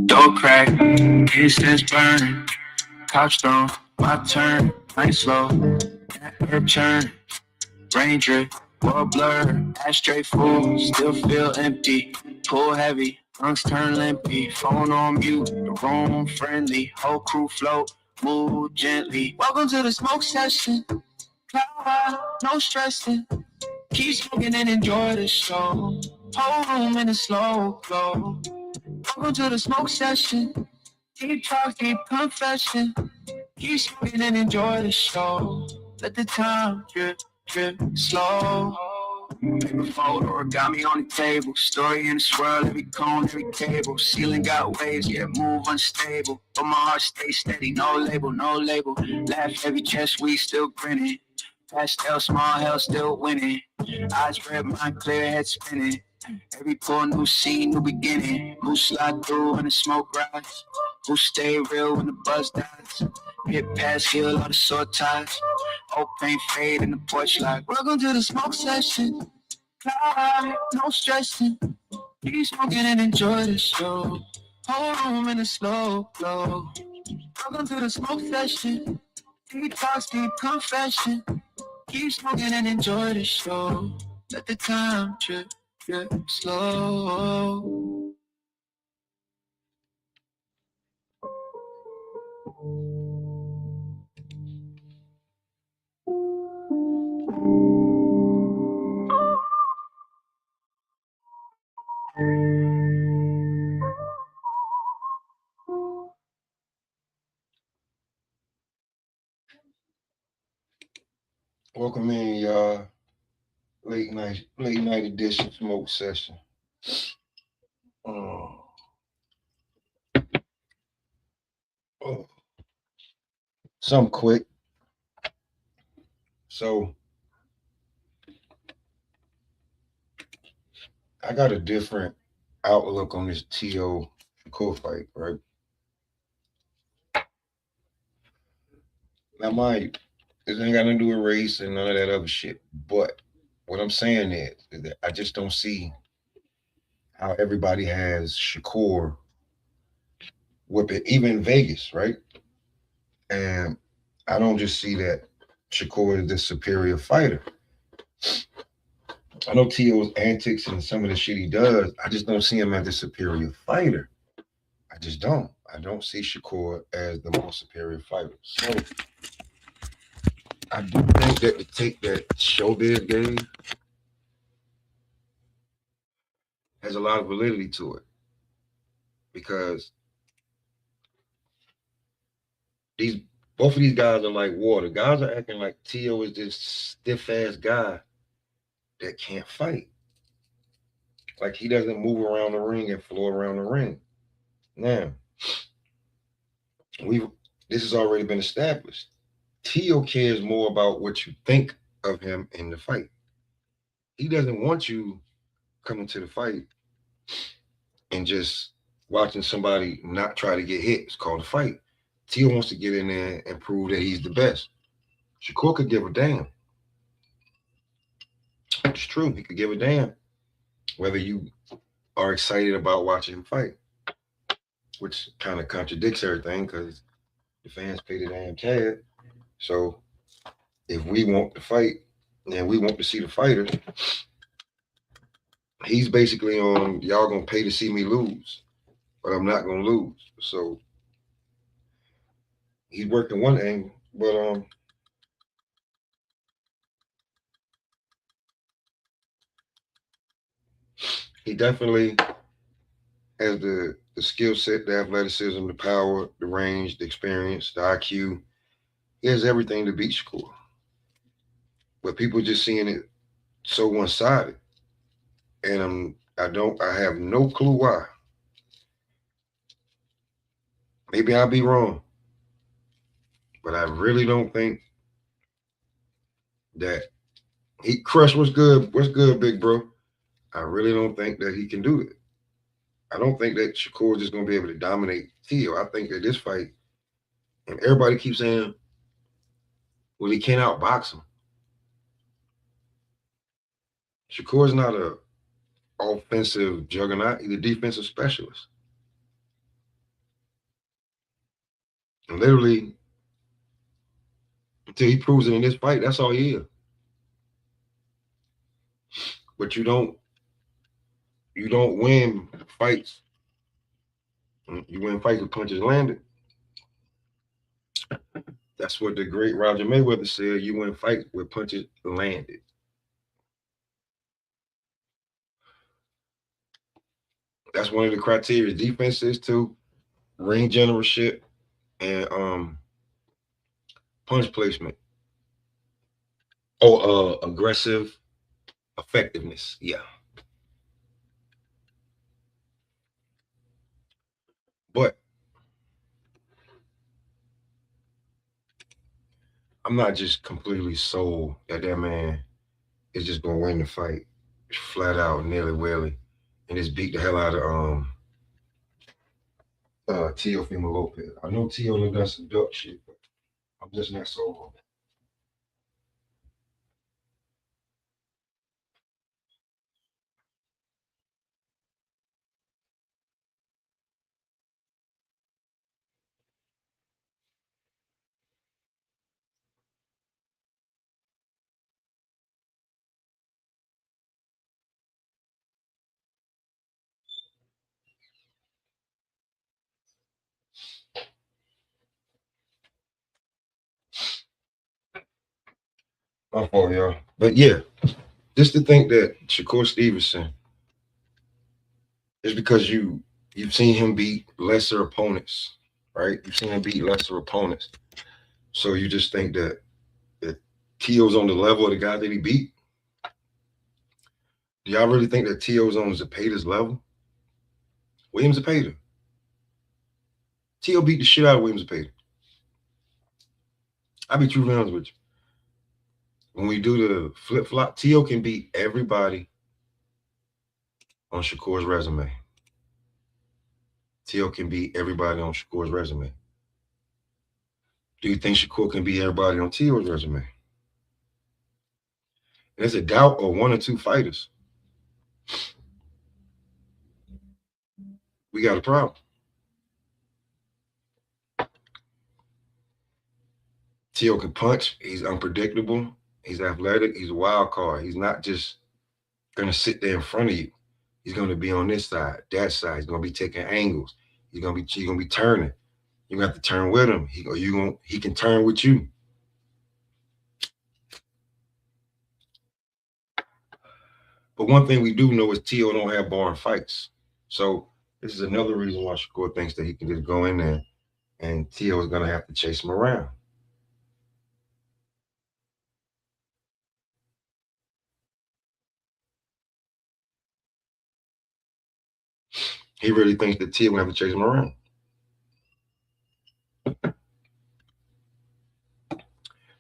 Door crack, incense burning, couch thrown, my turn, night slow, that herb churn, rain drip, world blur, ashtray full, still feel empty, pull heavy, lungs turn limpy, phone on mute, the room friendly, whole crew float, move gently. Welcome to the smoke session, cloud high, no stressing, keep smoking and enjoy the show, whole room in a slow glow. Welcome to the smoke session. Keep talk, keep confession. Keep smoking and enjoy the show. Let the time drip, drip, slow. Paper fold, origami on the table. Story in the swirl, every cone, every cable. Ceiling got waves, yeah, move unstable. But my heart stays steady, no label, no label. Laugh heavy chest, we still grinning. Pastel, small hell, still winning. Eyes red, mind clear, head spinning. Every pull, new scene, new beginning. Who slide through when the smoke rise? Who stay real when the buzz dies? Hit pass, heal all the sore ties. Hope pain fade in the porch light. Welcome to the smoke session. Cloud, no stressing. Keep smoking and enjoy the show. Whole room in a slow glow. Welcome to the smoke session. Deep talks, deep confession. Keep smoking and enjoy the show. Let the time drip, drip, slow. Welcome in, y'all. Late night edition smoke session. Oh. Some quick. So I got a different outlook on this T.O. Shakur fight, right? Now, mind you, this ain't got nothing to do with race and none of that other shit. But what I'm saying is that I just don't see how everybody has Shakur whipping, even in Vegas, right? And I don't just see that Shakur is the superior fighter. I know T.O.'s antics and some of the shit he does, I just don't see him as the superior fighter. I just don't. I don't see Shakur as the more superior fighter. So I do think that the take that Showbiz gave has a lot of validity to it. Because these both of these guys are like water. Guys are acting like T.O. is this stiff ass guy that can't fight. Like he doesn't move around the ring and flow around the ring. Now, we this has already been established. T.O. cares more about what you think of him in the fight. He doesn't want you coming to the fight and just watching somebody not try to get hit. It's called a fight. T.O. wants to get in there and prove that he's the best. Shakur could give a damn. It's true. He could give a damn whether you are excited about watching him fight, which kind of contradicts everything because the fans pay the damn tab. So if we want to fight and we want to see the fighters, he's basically on y'all gonna pay to see me lose, but I'm not gonna lose. So he's working one angle, but he definitely has the skill set, the athleticism, the power, the range, the experience, the IQ. He has everything to beat Shakur. But people just seeing it so one-sided. And I have no clue why. Maybe I'll be wrong. But I really don't think that Crush, what's good, big bro? I really don't think that he can do it. I don't think that Shakur is just going to be able to dominate Tio. I think that this fight, and everybody keeps saying, well, he can't outbox him. Shakur's not a offensive juggernaut. He's a defensive specialist. And literally, until he proves it in this fight, that's all he is. But you don't win fights. You win fights with punches landed. That's what the great Roger Mayweather said. You win fights with punches landed. That's one of the criteria. Defense is too, ring generalship, and punch placement. Oh, aggressive effectiveness. Yeah. But I'm not just completely sold that man is just gonna win the fight flat out, nearly willy, and just beat the hell out of Teofimo Lopez. I know Tio done done some duck shit, but I'm just not sold on my fault, y'all. But yeah, just to think that Shakur Stevenson is because you've seen him beat lesser opponents, right? You've seen him beat lesser opponents. So you just think that Tio's on the level of the guy that he beat. Do y'all really think that Tio's on Zepeda's level? William Zepeda. Tio beat the shit out of William Zepeda. I'll be truthfully honest with you. When we do the flip flop, Tio can beat everybody on Shakur's resume. Tio can beat everybody on Shakur's resume. Do you think Shakur can beat everybody on Tio's resume? There's a doubt of one or two fighters. We got a problem. Tio can punch. He's unpredictable. He's athletic. He's a wild card. He's not just gonna sit there in front of you. He's gonna be on this side, that side. He's gonna be taking angles. He's gonna be turning. You have to turn with him. He can turn with you. But one thing we do know is Tio don't have boring fights. So this is another reason why Shakur thinks that he can just go in there and Tio is gonna have to chase him around. He really thinks that Tio will have to chase him around.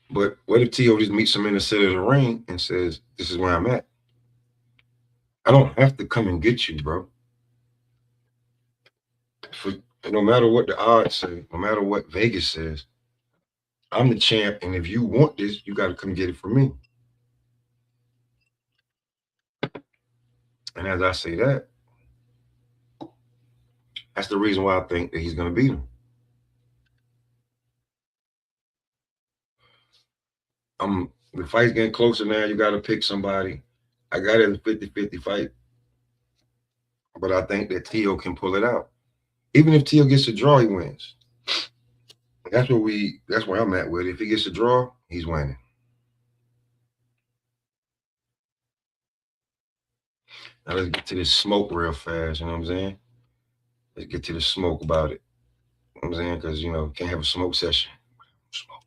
But what if Tio just meets him in the center of the ring and says, "This is where I'm at. I don't have to come and get you, bro. For no matter what the odds say, no matter what Vegas says, I'm the champ, and if you want this, you got to come get it from me." And as I say that, that's the reason why I think that he's going to beat him. The fight's getting closer now. You got to pick somebody. I got it as a 50-50 fight, but I think that Tio can pull it out. Even if Tio gets a draw, he wins. That's where I'm at with it. If he gets a draw, he's winning. Now let's get to this smoke real fast. You know what I'm saying? Let's get to the smoke about it. You know what I'm saying? Because, can't have a smoke session. Smoke.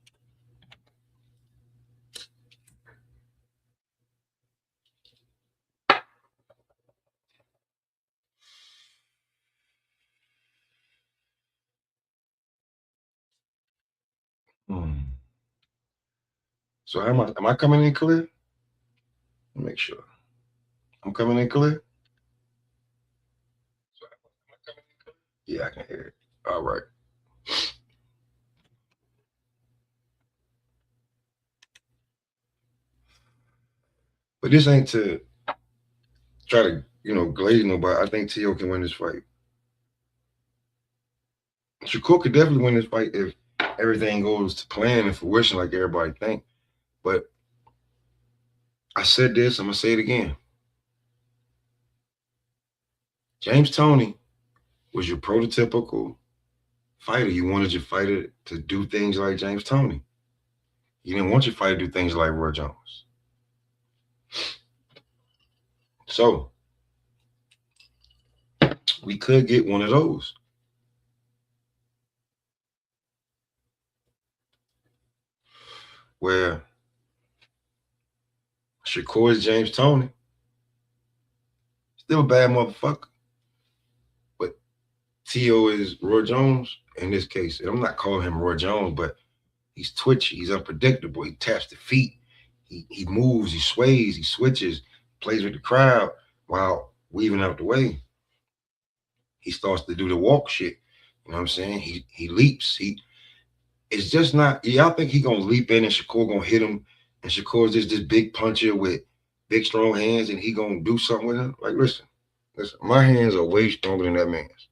Hmm. So am I coming in clear? Make sure. I'm coming in clear? Yeah, I can hear it. All right. But this ain't to try to, glaze nobody. I think T.O. can win this fight. Shakur could definitely win this fight if everything goes to plan and fruition like everybody think. But I said this, I'm gonna say it again. James Toney was your prototypical fighter. You wanted your fighter to do things like James Toney. You didn't want your fighter to do things like Roy Jones. So we could get one of those where Shakur is James Toney, still a bad motherfucker, but T.O. is Roy Jones in this case. And I'm not calling him Roy Jones, but he's twitchy, he's unpredictable, he taps the feet, he moves, he sways, he switches, plays with the crowd while weaving out the way. He starts to do the walk shit. You know what I'm saying? He leaps. It's just not. Y'all think he gonna leap in and Shakur gonna hit him, and Shakur's just this big puncher with big strong hands, and he gonna do something with him? Like, listen, my hands are way stronger than that man's.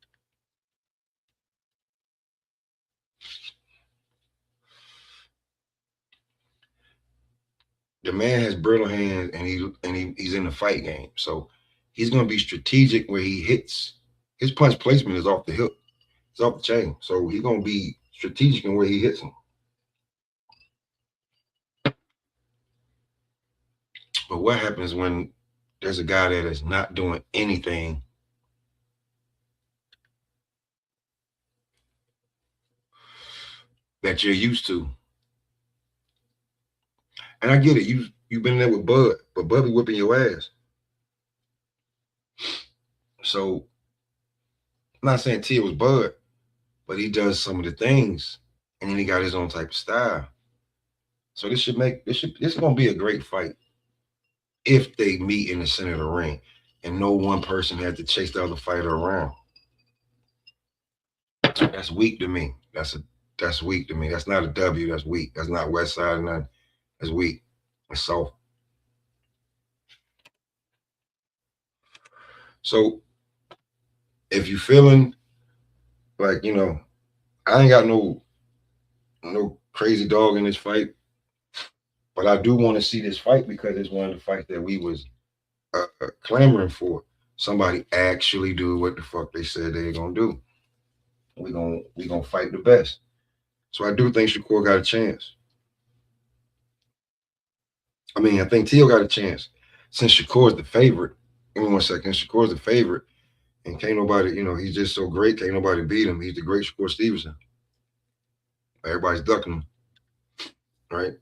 The man has brittle hands, and he's in the fight game, so he's gonna be strategic where he hits. His punch placement is off the hip, it's off the chain, so he's gonna be strategic in where he hits him. But what happens when there's a guy that is not doing anything that you're used to? And I get it. You've been there with Bud, but Bud be whipping your ass. So I'm not saying Tia was Bud, but he does some of the things, and then he got his own type of style. So this is gonna be a great fight if they meet in the center of the ring, and no one person had to chase the other fighter around. That's weak to me. That's weak to me. That's not a W. That's weak. That's not West Side or nothing. That's weak. That's soft. So if you feeling like I ain't got no crazy dog in this fight, but I do want to see this fight because it's one of the fights that we was clamoring for. Somebody actually do what the fuck they said they're gonna do. We gonna fight the best. So I do think Shakur got a chance. I mean, I think Tio got a chance since Shakur's the favorite. Give me 1 second. Shakur's the favorite, and can't nobody, he's just so great. Can't nobody beat him. He's the great Shakur Stevenson. Everybody's ducking him, right?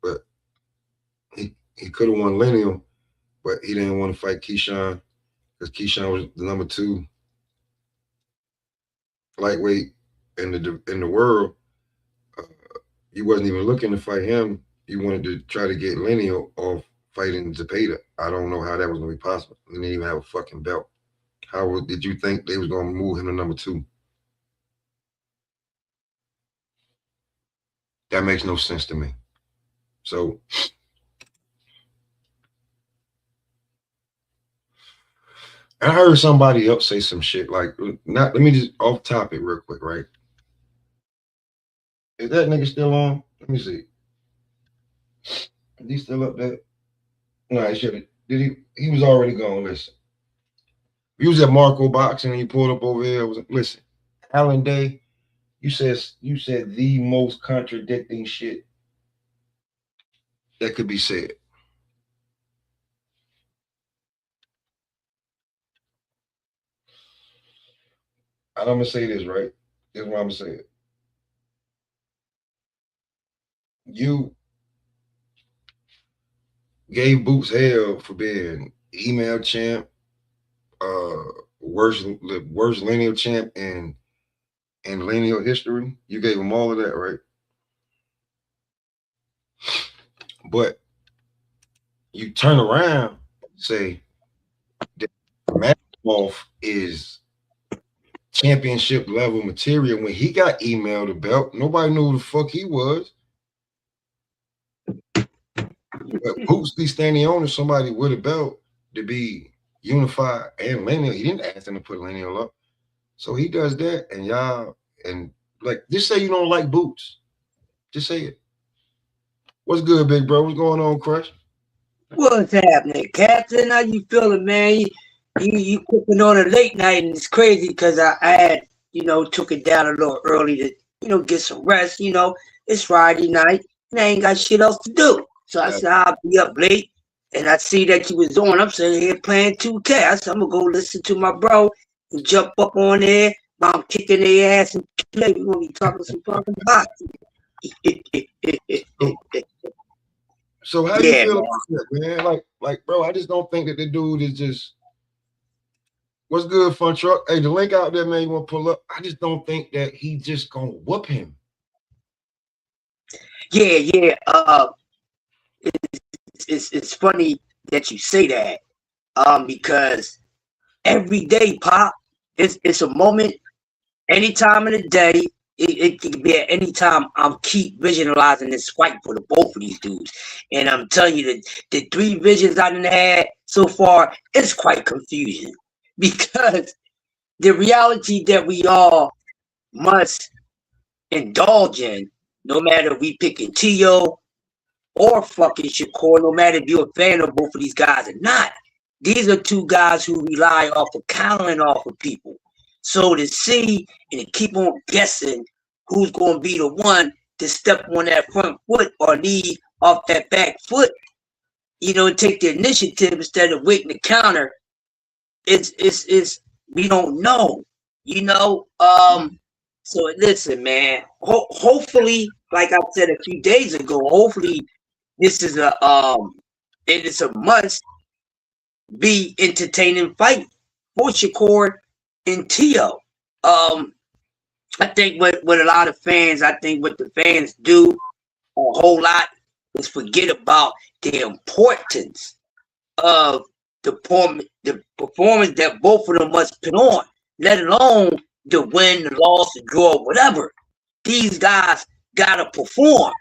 But he could have won lineal, but he didn't want to fight Keyshawn because Keyshawn was the number 2 lightweight in the world. Uh, you wasn't even looking to fight him. You wanted to try to get lineal off fighting Zepeda. I don't know how that was gonna be possible. He didn't even have a fucking belt. Did you think they was gonna move him to number 2? That makes no sense to me. So I heard somebody else say some shit like, not. Let me just off topic real quick, right? Is that nigga still on? Let me see. Is he still up there? No, he should have. Did he? He was already gone. Listen, you was at Marco Boxing and you pulled up over here. Listen, Alan Day. You said the most contradicting shit that could be said. And I'm gonna say this right. This is what I'm gonna say. It. You gave Boots hell for being email champ, uh, worst lineal champ in lineal history. You gave him all of that, right? But you turn around and say that Madoff is championship level material. When he got emailed a belt, nobody knew who the fuck he was. But Boots be standing on to somebody with a belt to be unified and lineal. He didn't ask them to put lineal up. So he does that, and y'all, and like, just say you don't like Boots. Just say it. What's good, big bro? What's going on, Crush? What's happening, Captain? How you feeling, man? You cooking on a late night, and it's crazy because I had, took it down a little early to, get some rest. It's Friday night, and I ain't got shit else to do. So I said, I'll be up late, and I see that you was on. I'm sitting here playing 2K. I said, I'm going to go listen to my bro and jump up on there. I'm kicking their ass and play. We're going to be talking some fucking boxing. So how you feel about that, man? Like, bro, I just don't think that the dude is just. What's good, Fun Truck? Hey, the link out there, man. You want to pull up? I just don't think that he just gonna whoop him. Yeah. It's funny that you say that, because every day, Pop, it's a moment. Any time of the day, it can be at any time. I'm keep visualizing this fight for the both of these dudes, and I'm telling you that the 3 visions I done had so far is quite confusing, because the reality that we all must indulge in, no matter we picking Tio or fucking Shakur, no matter if you're a fan of both of these guys or not, these are 2 guys who rely off of countering off of people. So to see and to keep on guessing who's going to be the one to step on that front foot or lead off that back foot, take the initiative instead of waiting to counter, it's we don't know, So listen, man. Hopefully, like I said a few days ago, hopefully this is it is a must be entertaining fight for Shakur and Tio. I think what a lot of fans, what the fans do a whole lot is forget about the importance of the performance that both of them must put on, let alone the win, the loss, the draw, whatever. These guys gotta perform.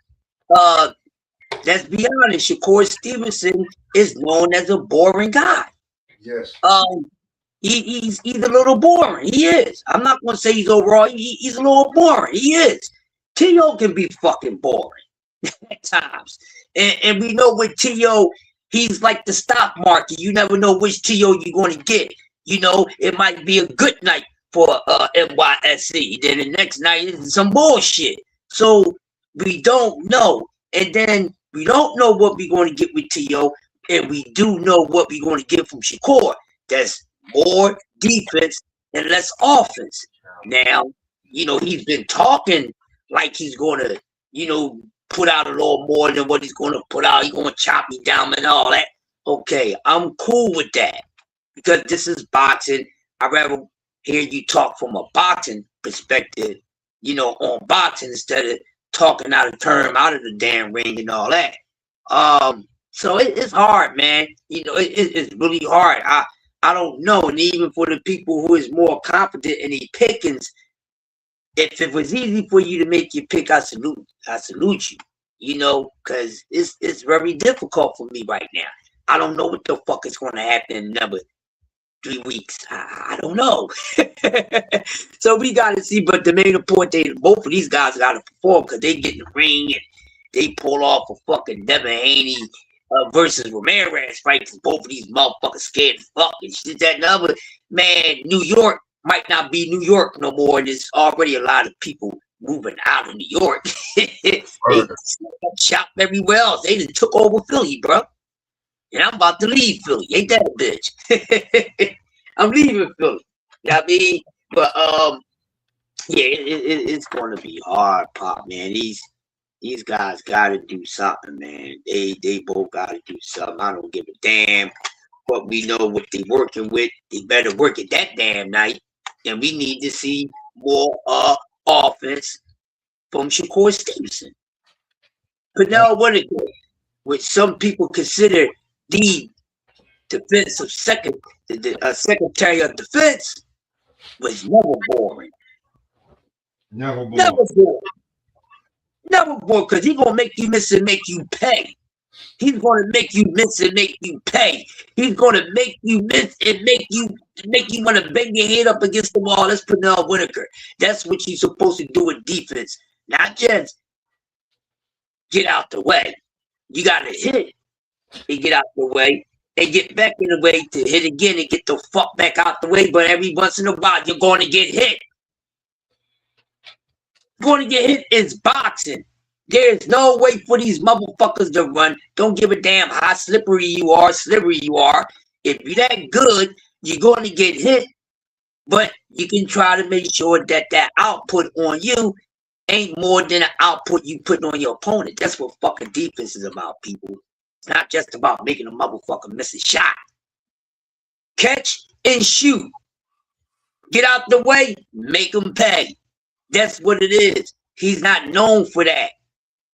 Let's be honest, Shakur Stevenson is known as a boring guy. Yes. He's a little boring. He is. I'm not gonna say he's overall. He's a little boring. He is. Tio can be fucking boring at times, and we know with Tio, he's like the stock market. You never know which Tio you're going to get. It might be a good night for NYSC. Then the next night is some bullshit. So we don't know, and then we don't know what we're going to get with Tio, and we do know what we're going to get from Shakur. That's more defense and less offense. Now, he's been talking like he's going to, put out a little more than what he's going to put out. He's going to chop me down and all that. Okay, I'm cool with that, because this is boxing. I'd rather hear you talk from a boxing perspective, on boxing, instead of talking out of term, out of the damn ring and all that. So it's hard, man. It's really hard. I don't know. And even for the people who is more confident in the pickings, if it was easy for you to make your pick, I salute you, because it's very difficult for me right now. I don't know what the fuck is going to happen in another 3 weeks. I don't know. So we got to see. But the main point, both of these guys got to perform, because they get in the ring and they pull off a fucking Devin Haney versus Ramirez fight, because both of these motherfuckers scared as fuck and shit, that and other. Man, New York might not be New York no more. There's already a lot of people moving out of New York. They shop everywhere else. They just took over Philly, bro. And I'm about to leave Philly. Ain't that a bitch? I'm leaving Philly. You know what I mean? But yeah, it's going to be hard, Pop, man. These guys got to do something, man. They both got to do something. I don't give a damn. But we know what they working with. They better work it that damn night. And we need to see more offense from Shakur Stevenson. But now what it is, which some people consider the defensive secretary of defense, was never boring. Never boring. Never boring. Never boring, because he's gonna make you miss and make you pay. He's gonna make you miss and make you pay. He's gonna make you miss and make you want to bang your head up against the wall. That's Pernell Whitaker. That's what you're supposed to do in defense, not just get out the way. You gotta hit and get out the way and get back in the way to hit again and get the fuck back out the way. But every once in a while, you're going to get hit. Going to get hit is boxing. There's no way for these motherfuckers to run. Don't give a damn how slippery you are, slivery you are. If you're that good, you're going to get hit. But you can try to make sure that that output on you ain't more than the output you put on your opponent. That's what fucking defense is about, people. It's not just about making a motherfucker miss a shot. Catch and shoot. Get out the way, make him pay. That's what it is. He's not known for that.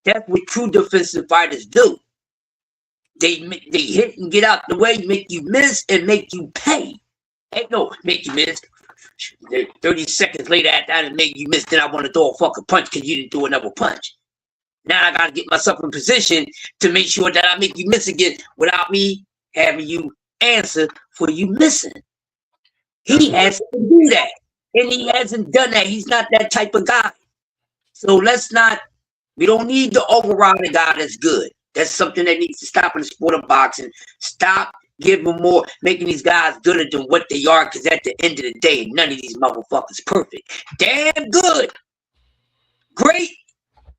That's what true defensive fighters do. They hit and get out the way, make you miss and make you pay. Ain't no make you miss. 30 seconds later after I make you miss, then I want to throw a fucking punch because you didn't do another punch. Now I got to get myself in position to make sure that I make you miss again without me having you answer for you missing. He has to do that. And he hasn't done that. He's not that type of guy. So we don't need to override a guy that's good. That's something that needs to stop in the sport of boxing. Stop giving more, making these guys gooder than what they are, because at the end of the day, none of these motherfuckers perfect. Damn good. Great.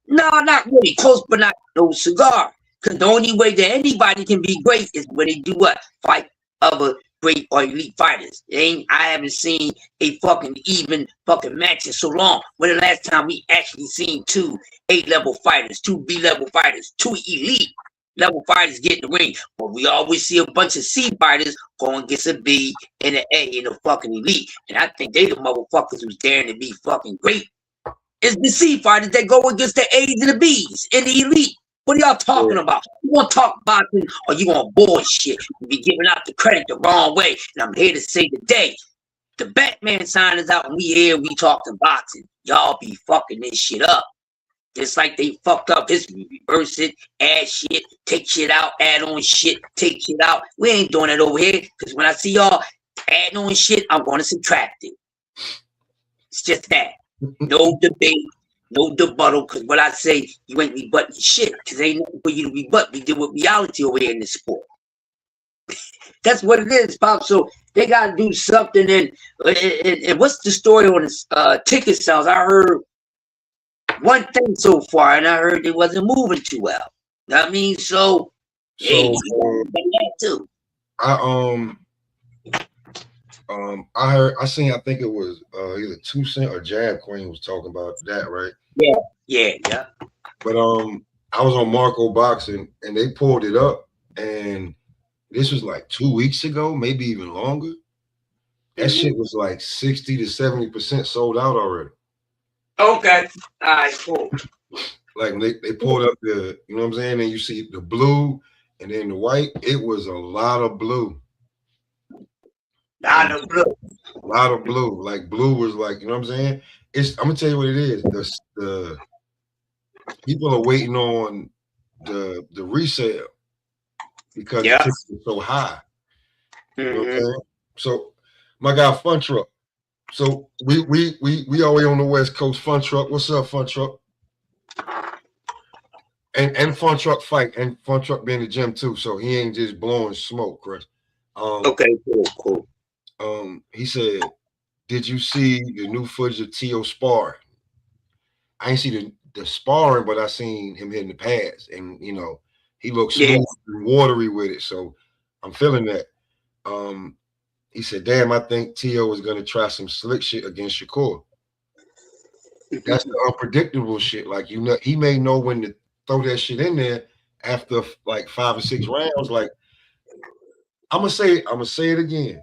No, not really. Close, but not no cigar. Because the only way that anybody can be great is when they do what? Fight other great or elite fighters. I haven't seen a fucking even fucking match in so long. When the last time we actually seen 2 A-level fighters, 2 B-level fighters, 2 elite level fighters get in the ring? But we always see a bunch of C fighters go and get a B and an A in a fucking elite. And I think they the motherfuckers who's daring to be fucking great. It's the C fighters that go against the A's and the B's in the elite. What are y'all talking about? You want to talk boxing or you want bullshit? You be giving out the credit the wrong way. And I'm here to say today, the Batman sign is out and we here, we talking boxing. Y'all be fucking this shit up. Just like they fucked up history. Reverse it, add shit, take shit out, add on shit, take shit out. We ain't doing it over here. Because when I see y'all add on shit, I'm going to subtract it. It's just that. No debate. No rebuttal, because what I say, you ain't rebutting shit, because ain't nothing for you to rebut. We deal with reality over here in this sport. That's what it is, Pop. So they got to do something. And what's the story on this ticket sales? I heard one thing so far, and I heard it wasn't moving too well. I mean, so hey, that too. I think it was either 2 Cent or Jab Queen was talking about that, right? Yeah. But I was on Marco Boxing and they pulled it up, and this was like 2 weeks ago, maybe even longer. That shit was like 60 to 70% sold out already. Okay. All right, cool. Like they pulled up the, you know what I'm saying? And you see the blue and then the white. It was a lot of blue. A lot of blue. Like blue was like, you know what I'm saying? I'm gonna tell you what it is. The people are waiting on the resale because the tickets are so high. You know what I'm saying? So my guy Fun Truck. So we always on the West Coast. Fun Truck. What's up, Fun Truck? And Fun Truck fight, and Fun Truck be in the gym too. So he ain't just blowing smoke, Chris. Okay, cool. He said, did you see the new footage of T.O. sparring? I ain't see the sparring, but I seen him hitting the pads, and you know, he looks smooth and watery with it. So I'm feeling that. He said, damn, I think T.O. is gonna try some slick shit against Shakur. That's the unpredictable shit. Like, you know, he may know when to throw that shit in there after like 5 or 6 rounds. Like, I'm gonna say it again.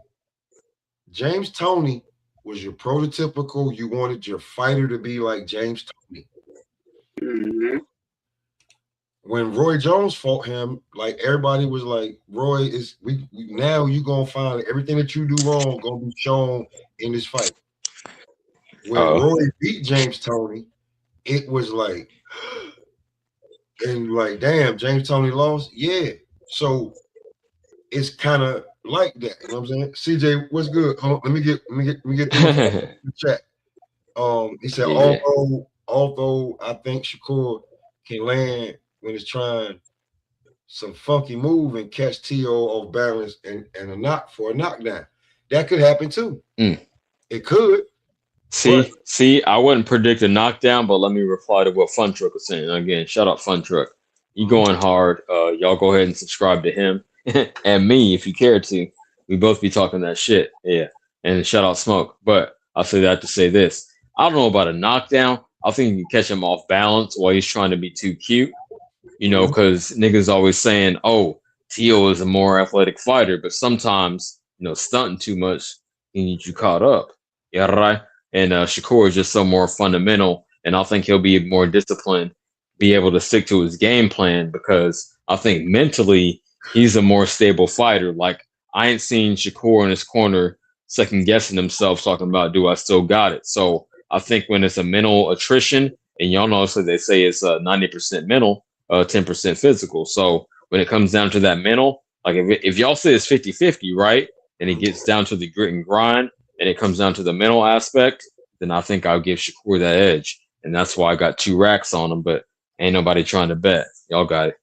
James Toney was your prototypical. You wanted your fighter to be like James Toney. When Roy Jones fought him, like everybody was like, Roy is we now you gonna find everything that you do wrong gonna be shown in this fight. when Roy beat James Toney, it was like, and like, damn, James Toney lost. Yeah, so it's kind of like that. You know what I'm saying? CJ, what's good? Hold on, let me get the chat. He said, although I think Shakur can land when he's trying some funky move and catch T.O. off balance and a knockdown. That could happen too. It could. See, I wouldn't predict a knockdown, but let me reply to what Fun Truck was saying. Again, shout out Fun Truck. You going hard. Y'all go ahead and subscribe to him and me if you care to. We both be talking that shit. Yeah. And shout out Smoke. But I'll say that to say this. I don't know about a knockdown. I think you can catch him off balance while he's trying to be too cute. You know, because niggas always saying, oh, T.O. is a more athletic fighter, but sometimes, you know, stunting too much can get you caught up. Yeah, right? And Shakur is just so more fundamental, and I think he'll be more disciplined, be able to stick to his game plan, because I think mentally he's a more stable fighter. Like, I ain't seen Shakur in his corner second guessing himself, talking about, do I still got it? So I think when it's a mental attrition, and y'all know, so they say it's 90% mental, 10% physical. So when it comes down to that mental, like if y'all say it's 50-50, right? And it gets down to the grit and grind, and it comes down to the mental aspect, then I think I'll give Shakur that edge. And that's why I got 2 racks on him, but ain't nobody trying to bet. Y'all got it.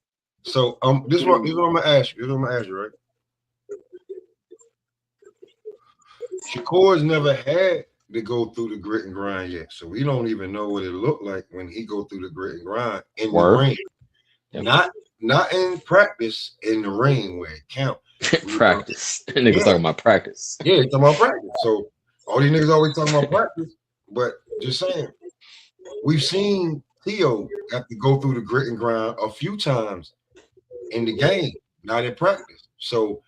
So this is what I'm gonna ask you. Right? Shakur's never had to go through the grit and grind yet. So we don't even know what it looked like when he go through the grit and grind in the ring. Yep. Not in practice, in the ring where it count. Practice. Niggas talking about practice. Yeah, talking about practice. So all these niggas always talking about practice, but just saying, we've seen T.O. have to go through the grit and grind a few times in the game, not in practice. So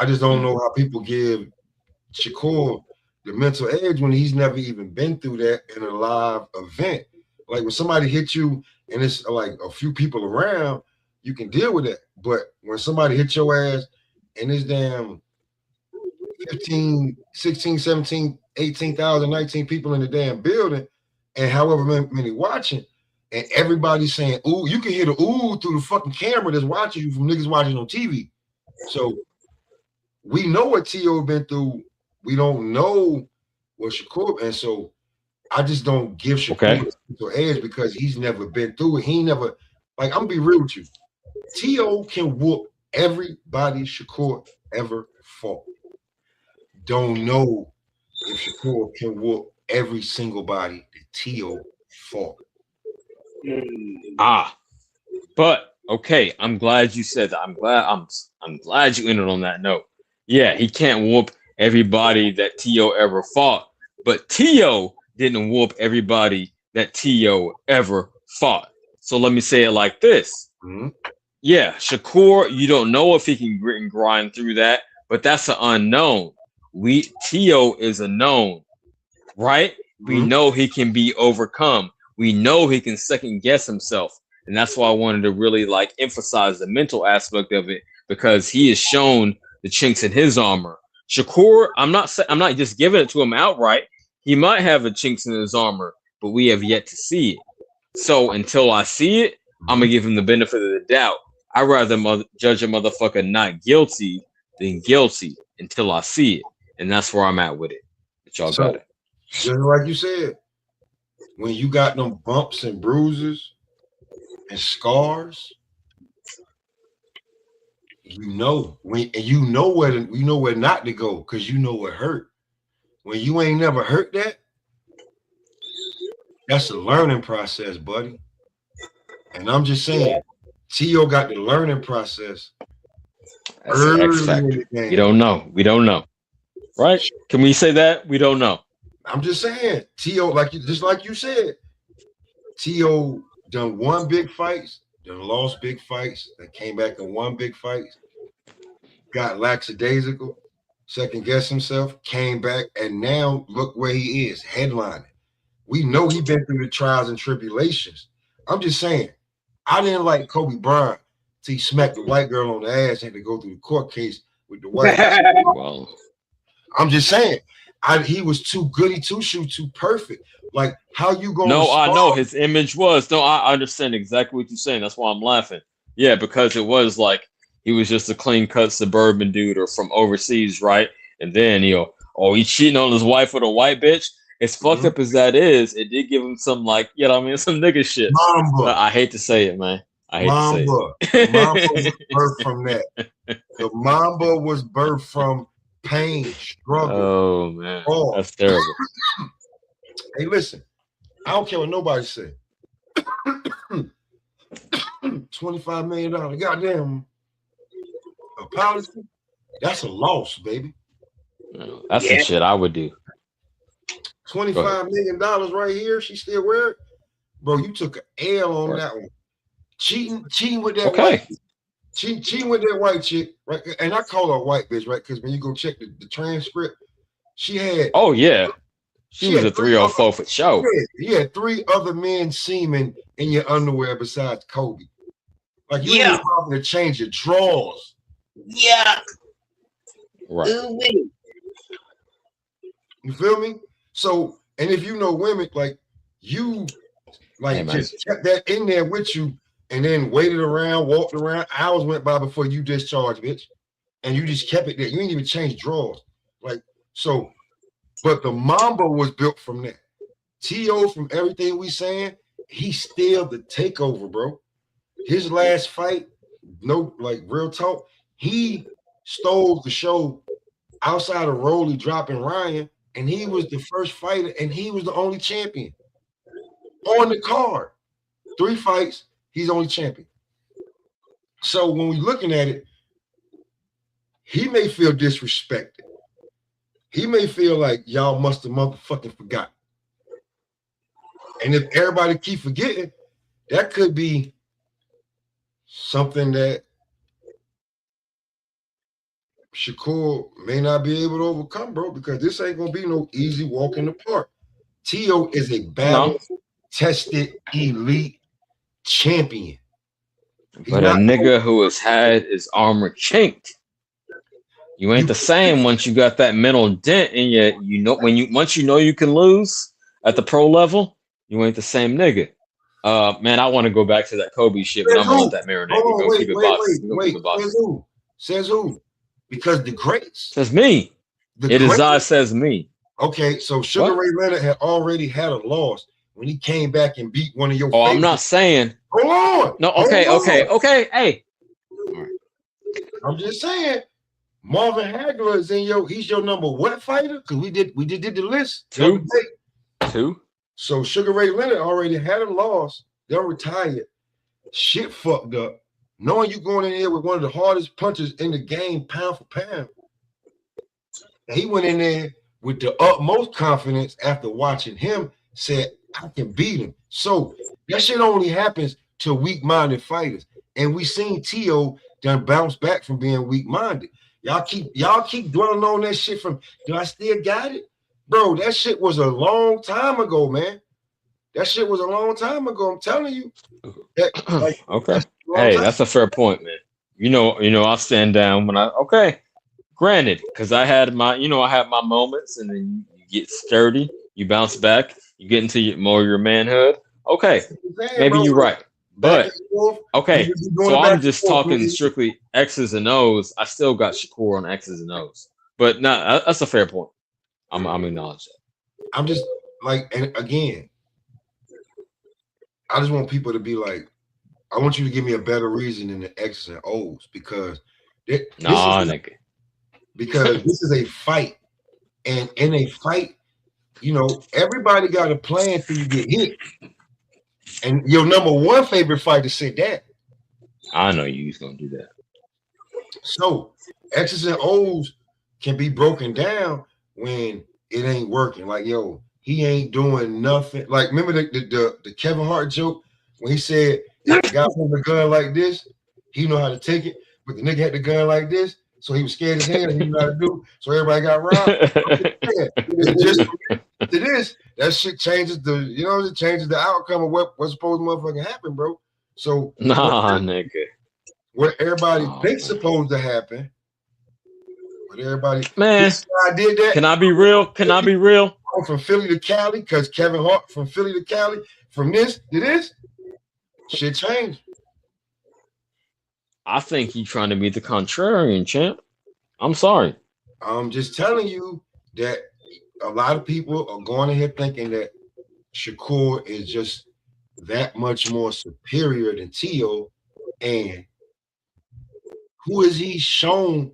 I just don't know how people give Shakur the mental edge when he's never even been through that in a live event. Like when somebody hits you and it's like a few people around, you can deal with that. But when somebody hits your ass and it's damn 15, 16, 17, 18,000, 19 people in the damn building and however many watching, and everybody's saying, ooh, you can hear the ooh through the fucking camera that's watching you from niggas watching on TV. So we know what T.O. been through. We don't know what Shakur, and so I just don't give Shakur the edge because he's never been through it. He never, like, I'm gonna be real with you. T.O. can whoop everybody Shakur ever fought. Don't know if Shakur can whoop every single body that T.O. fought. But okay, I'm glad you said that. I'm glad you ended on that note. Yeah, he can't whoop everybody that T.O. ever fought, but T.O. didn't whoop everybody that T.O. ever fought. So let me say it like this. Yeah, Shakur, you don't know if he can grit and grind through that, but that's an unknown. T.O. is a known, right? We know he can be overcome. We know he can second guess himself. And that's why I wanted to really like emphasize the mental aspect of it, because he has shown the chinks in his armor. Shakur, I'm not just giving it to him outright. He might have a chinks in his armor, but we have yet to see it. So until I see it, I'm gonna give him the benefit of the doubt. I'd rather judge a motherfucker not guilty than guilty until I see it, and that's where I'm at with it. But y'all got it. Just like you said, when you got them bumps and bruises and scars, you know where not to go because you know what hurt. When you ain't never hurt that, that's a learning process, buddy. And I'm just saying, T.O. got the learning process. That's an X factor. We don't know. Right? Can we say that? We don't know. I'm just saying, T.O., just like you said, T.O. done won big fights, done lost big fights, then came back and won big fights, got lackadaisical, second guessed himself, came back, and now look where he is, headlining. We know he been through the trials and tribulations. I'm just saying, I didn't like Kobe Bryant till he smacked the white girl on the ass and had to go through the court case with the white. Well, I'm just saying, He was too goody two shoe, too perfect. Like how you going? No, I know his image was. No, I understand exactly what you're saying. That's why I'm laughing. Yeah, because it was like he was just a clean cut suburban dude or from overseas, right? And then he's cheating on his wife with a white bitch. As fucked up as that is, it did give him some some nigga shit. Mamba. I hate to say it, man. I hate to say it. Mamba was birthed from that. The Mamba was birthed from pain, struggle. Oh man, that's terrible. Hey, listen, I don't care what nobody say. $25 million, goddamn apology. That's a loss, baby. That's some shit I would do. $25 million right here. She still wear it, bro. You took an L on that one. Cheating with that white. Cheating with that white chick, right? And I call her a white bitch, right? Because when you go check the transcript, she had. Oh yeah. She was a 304 for sure. You had 3 other men semen in your underwear besides Kobe. Like you ain't probably to change your drawers. Yeah. Right. You feel me? So, and if you know women, like you, just kept that in there with you, and then waited around, walked around. Hours went by before you discharged, bitch, and you just kept it there. You ain't even changed drawers, like so. But the Mamba was built from that. T.O. from everything we saying, he still the takeover, bro. His last fight, real talk, he stole the show outside of Rolly dropping Ryan, and he was the first fighter, and he was the only champion on the card. 3 fights, he's only champion. So when we're looking at it, he may feel disrespected. He may feel like y'all must have motherfucking forgot. And if everybody keep forgetting, that could be something that Shakur may not be able to overcome, bro, because this ain't gonna be no easy walk in the park. T.O. is a battle-tested elite champion. But a nigga who has had his armor chinked. You ain't the same once you got that mental dent in you. Once you know you can lose at the pro level, you ain't the same nigga. Man, I want to go back to that Kobe shit, but I'm gonna let that marinate. Wait. Says who? Because the greats. Says me. Says me. Okay, so Sugar Ray Leonard had already had a loss when he came back and beat one of your. Oh, favorites. I'm not saying. Hold on. No. Okay. Hey. I'm just saying. Marvin Hagler is he's your number what fighter? Because we did the list. 2. So Sugar Ray Leonard already had a loss. They're retired. Shit fucked up. Knowing you going in there with one of the hardest punchers in the game, pound for pound. And he went in there with the utmost confidence after watching him, said, I can beat him. So that shit only happens to weak-minded fighters. And we seen T.O. done bounce back from being weak-minded. Y'all keep dwelling on that shit from, do I still got it? Bro, that shit was a long time ago, man. That shit was a long time ago. I'm telling you. Okay. Hey, that's a fair point, man. You know, I stand down when granted, because I had my moments, and then you get sturdy, you bounce back, you get into more of your manhood. Okay, maybe you're right. But okay, so I'm just talking strictly X's and O's. I still got Shakur on X's and O's, but no, that's a fair point. I'm acknowledging that. I'm just and again, I just want people to be like, I want you to give me a better reason than the X's and O's because this is a fight, and in a fight, everybody got a plan till you get hit. And your number one favorite fighter said that. I know you was gonna do that. So X's and O's can be broken down when it ain't working. Like, he ain't doing nothing. Like, remember the Kevin Hart joke when he said the guy with the gun like this, he know how to take it, but the nigga had the gun like this, so he was scared as hell and he knew how to do. So everybody got robbed. It is. That shit changes it changes the outcome of what's supposed to motherfucking happen, bro. So nigga. What everybody thinks supposed to happen But everybody, Man, I did that. can I be real? Can I be real? I'm from Philly to Cali because Kevin Hart from Philly to Cali. From this to this, shit changed. I think he's trying to be the contrarian, champ. I'm sorry. I'm just telling you that a lot of people are going ahead thinking that Shakur is just that much more superior than Tio. And who has he shown?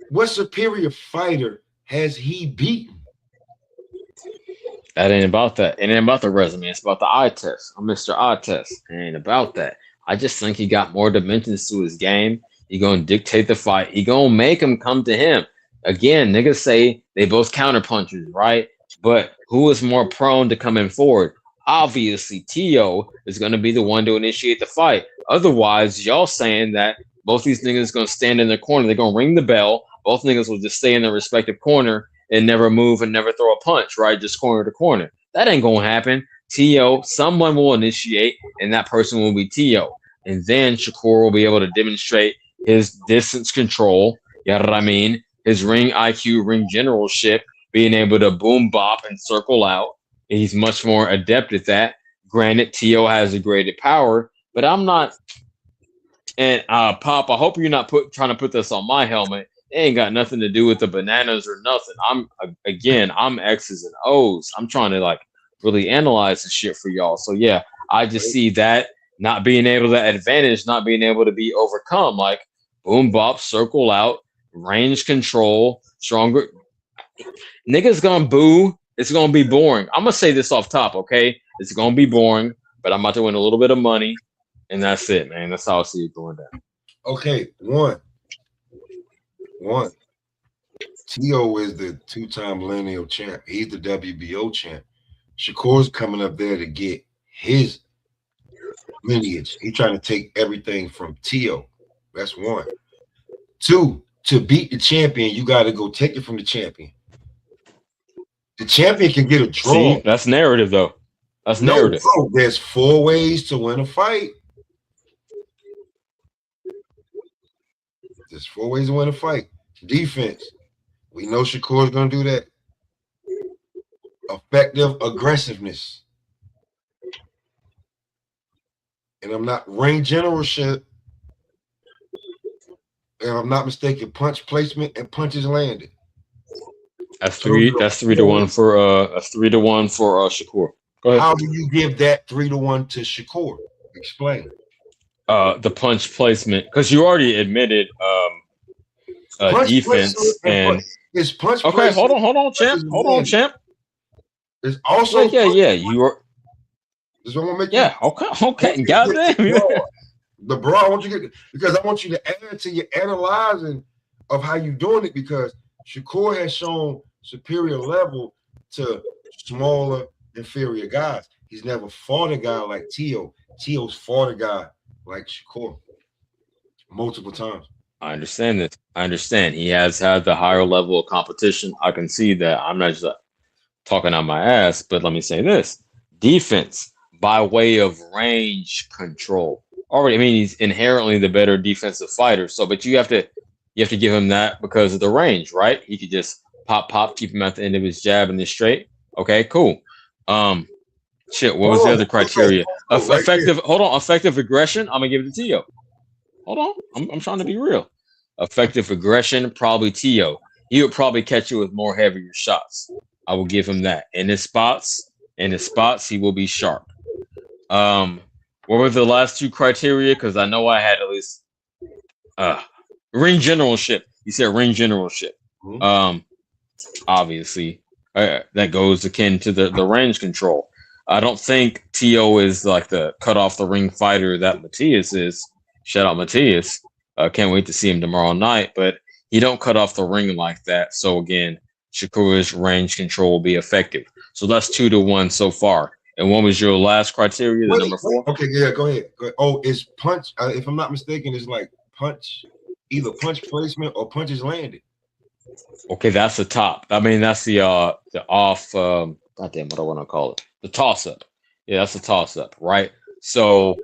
What superior fighter has he beaten? That ain't about that. It ain't about the resume. It's about the eye test. I'm Mr. Eye Test. It ain't about that. I just think he got more dimensions to his game. He gonna dictate the fight. He gonna make him come to him. Again, niggas say they both counterpunchers, right? But who is more prone to coming forward? Obviously, Tio is gonna be the one to initiate the fight. Otherwise, y'all saying that both these niggas gonna stand in their corner. They're gonna ring the bell. Both niggas will just stay in their respective corner and never move and never throw a punch, right? Just corner to corner. That ain't gonna happen. Tio, someone will initiate, and that person will be Tio. And then Shakur will be able to demonstrate his distance control, you know what I mean? His ring IQ, ring generalship, being able to boom bop and circle out. He's much more adept at that. Granted, Tio has a greater power, but I'm not. And Pop, I hope you're not trying to put this on my helmet. It ain't got nothing to do with the bananas or nothing. I'm X's and O's. I'm trying to like really analyze the shit for y'all. So yeah, I just see that not being able to advantage, not being able to be overcome. Like boom bop, circle out, range control, stronger. Niggas gonna boo. It's gonna be boring. I'm gonna say this off top, okay? It's gonna be boring, but I'm about to win a little bit of money, and that's it, man. That's how I see it going down. Okay, one. Tio is the two-time lineal champ. He's the WBO champ. Shakur's coming up there to get his lineage. He's trying to take everything from Tio. That's one. Two, to beat the champion, you got to go take it from the champion. The champion can get a draw. See, that's narrative, though. That's narrative. Bro, there's 4 ways to win a fight. There's 4 ways to win a fight. Defense. We know Shakur's going to do that. Effective aggressiveness. And I'm not ring generalship. If I'm not mistaken, punch placement and punches landed. That's 3-1 for that's 3-1 for Shakur. Go ahead. How do you give that 3-1 to Shakur? Explain. The punch placement, because you already admitted defense and his punch. Okay, hold on, champ. It's also yeah. You are. This one will make okay. Goddamn. The bro, I want you to get because I want you to add to your analyzing of how you doing it because Shakur has shown superior level to smaller, inferior guys. He's never fought a guy like Tio. Tio's fought a guy like Shakur multiple times. I understand this. I understand. He has had the higher level of competition. I can see that. I'm not just talking on my ass, but let me say this. Defense by way of range control. Already, I mean, he's inherently the better defensive fighter. So, but you have to give him that because of the range, right? He could just pop, keep him at the end of his jab and his straight. Okay, cool. Shit, what was the other criteria? Effective aggression. I'm gonna give it to Tio. Hold on, I'm trying to be real. Effective aggression, probably Tio. He would probably catch you with more heavier shots. I will give him that. In his spots, he will be sharp. What were the last 2 criteria? Because I know I had at least ring generalship. You said ring generalship. Obviously, that goes akin to the range control. I don't think Tio is like the cut off the ring fighter that Matias is. Shout out Matias. Can't wait to see him tomorrow night. But he don't cut off the ring like that. So again, Shakur's range control will be effective. So that's 2-1 so far. And what was your last criteria? The number 4. Okay, yeah, go ahead. Oh, it's punch. If I'm not mistaken, it's like punch, either punch placement or punches landed. Okay, that's the top. I mean, that's the off. Goddamn, what do I want to call it? The toss up. Yeah, that's the toss up, right? So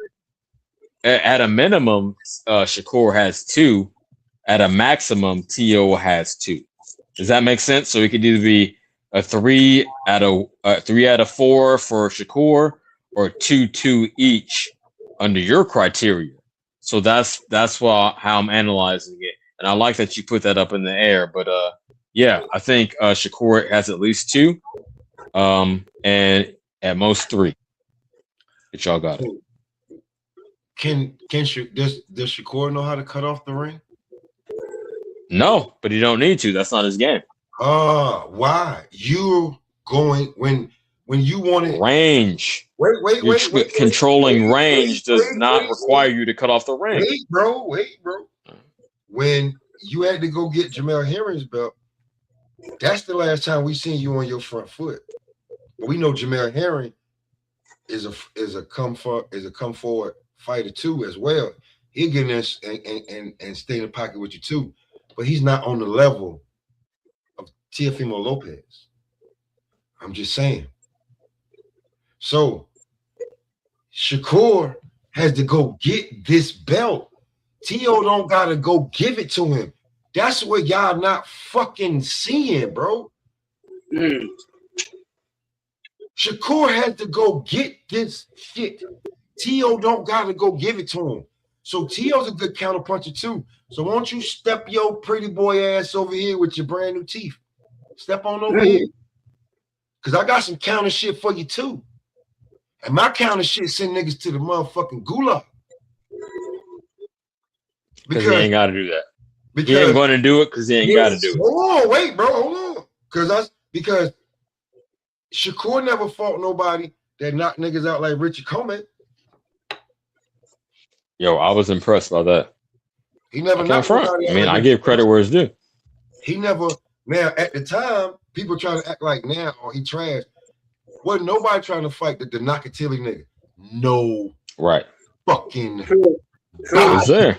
at a minimum, Shakur has 2. at a maximum, T.O. has 2. Does that make sense? So it could either be a 3 out of 4 for Shakur, or 2 each under your criteria. So that's how I'm analyzing it, and I like that you put that up in the air. But yeah, I think Shakur has at least 2, and at most 3. But y'all got it. Does Shakur know how to cut off the ring? No, but he don't need to. That's not his game. Why? You're going when you want it range. Wait. Controlling range does not require you to cut off the ring. Wait, bro. When you had to go get Jamel Herring's belt, that's the last time we seen you on your front foot. But we know Jamel Herring is a come forward fighter too as well. He'll get in and stay in the pocket with you too. But he's not on the level of Teofimo Lopez. I'm just saying. So Shakur has to go get this belt. T.O. don't gotta go give it to him. That's what y'all not fucking seeing, bro. Shakur had to go get this shit. T.O. don't gotta go give it to him. So T.O.'s a good counterpuncher too. So won't you step your pretty boy ass over here with your brand new teeth? Step on over here. Because I got some counter shit for you too. And my counter shit send niggas to the motherfucking gulag. Because he ain't got to do that. He ain't going to do it because he ain't got to do it. Hold on, wait, bro, hold on. Because Shakur never fought nobody that knocked niggas out like Richard Coleman. Yo, I was impressed by that. He never knocked nobody out. I mean, I give credit where it's due. He never. Now, at the time, people trying to act like now, he trash. Wasn't nobody trying to fight the Nakatili nigga. No. Right. Fucking. I was there.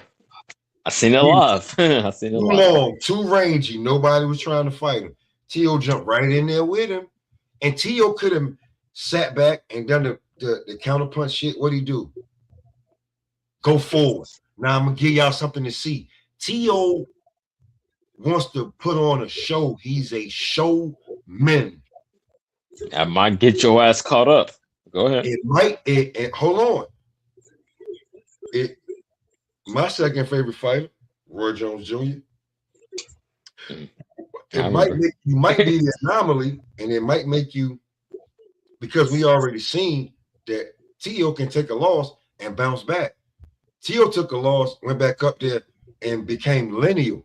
I seen it live. I seen it too live. Long, too rangy. Nobody was trying to fight him. T.O. jumped right in there with him. And T.O. could have sat back and done the counterpunch shit. What'd he do? Go forward. Now I'm going to give y'all something to see. T.O. wants to put on a show. He's a showman. That might get your ass caught up. Go ahead. It might. Hold on. My second favorite fighter, Roy Jones Jr. You might be the anomaly, and it might make you, because we already seen that T.O. can take a loss and bounce back. T.O. took a loss, went back up there, and became lineal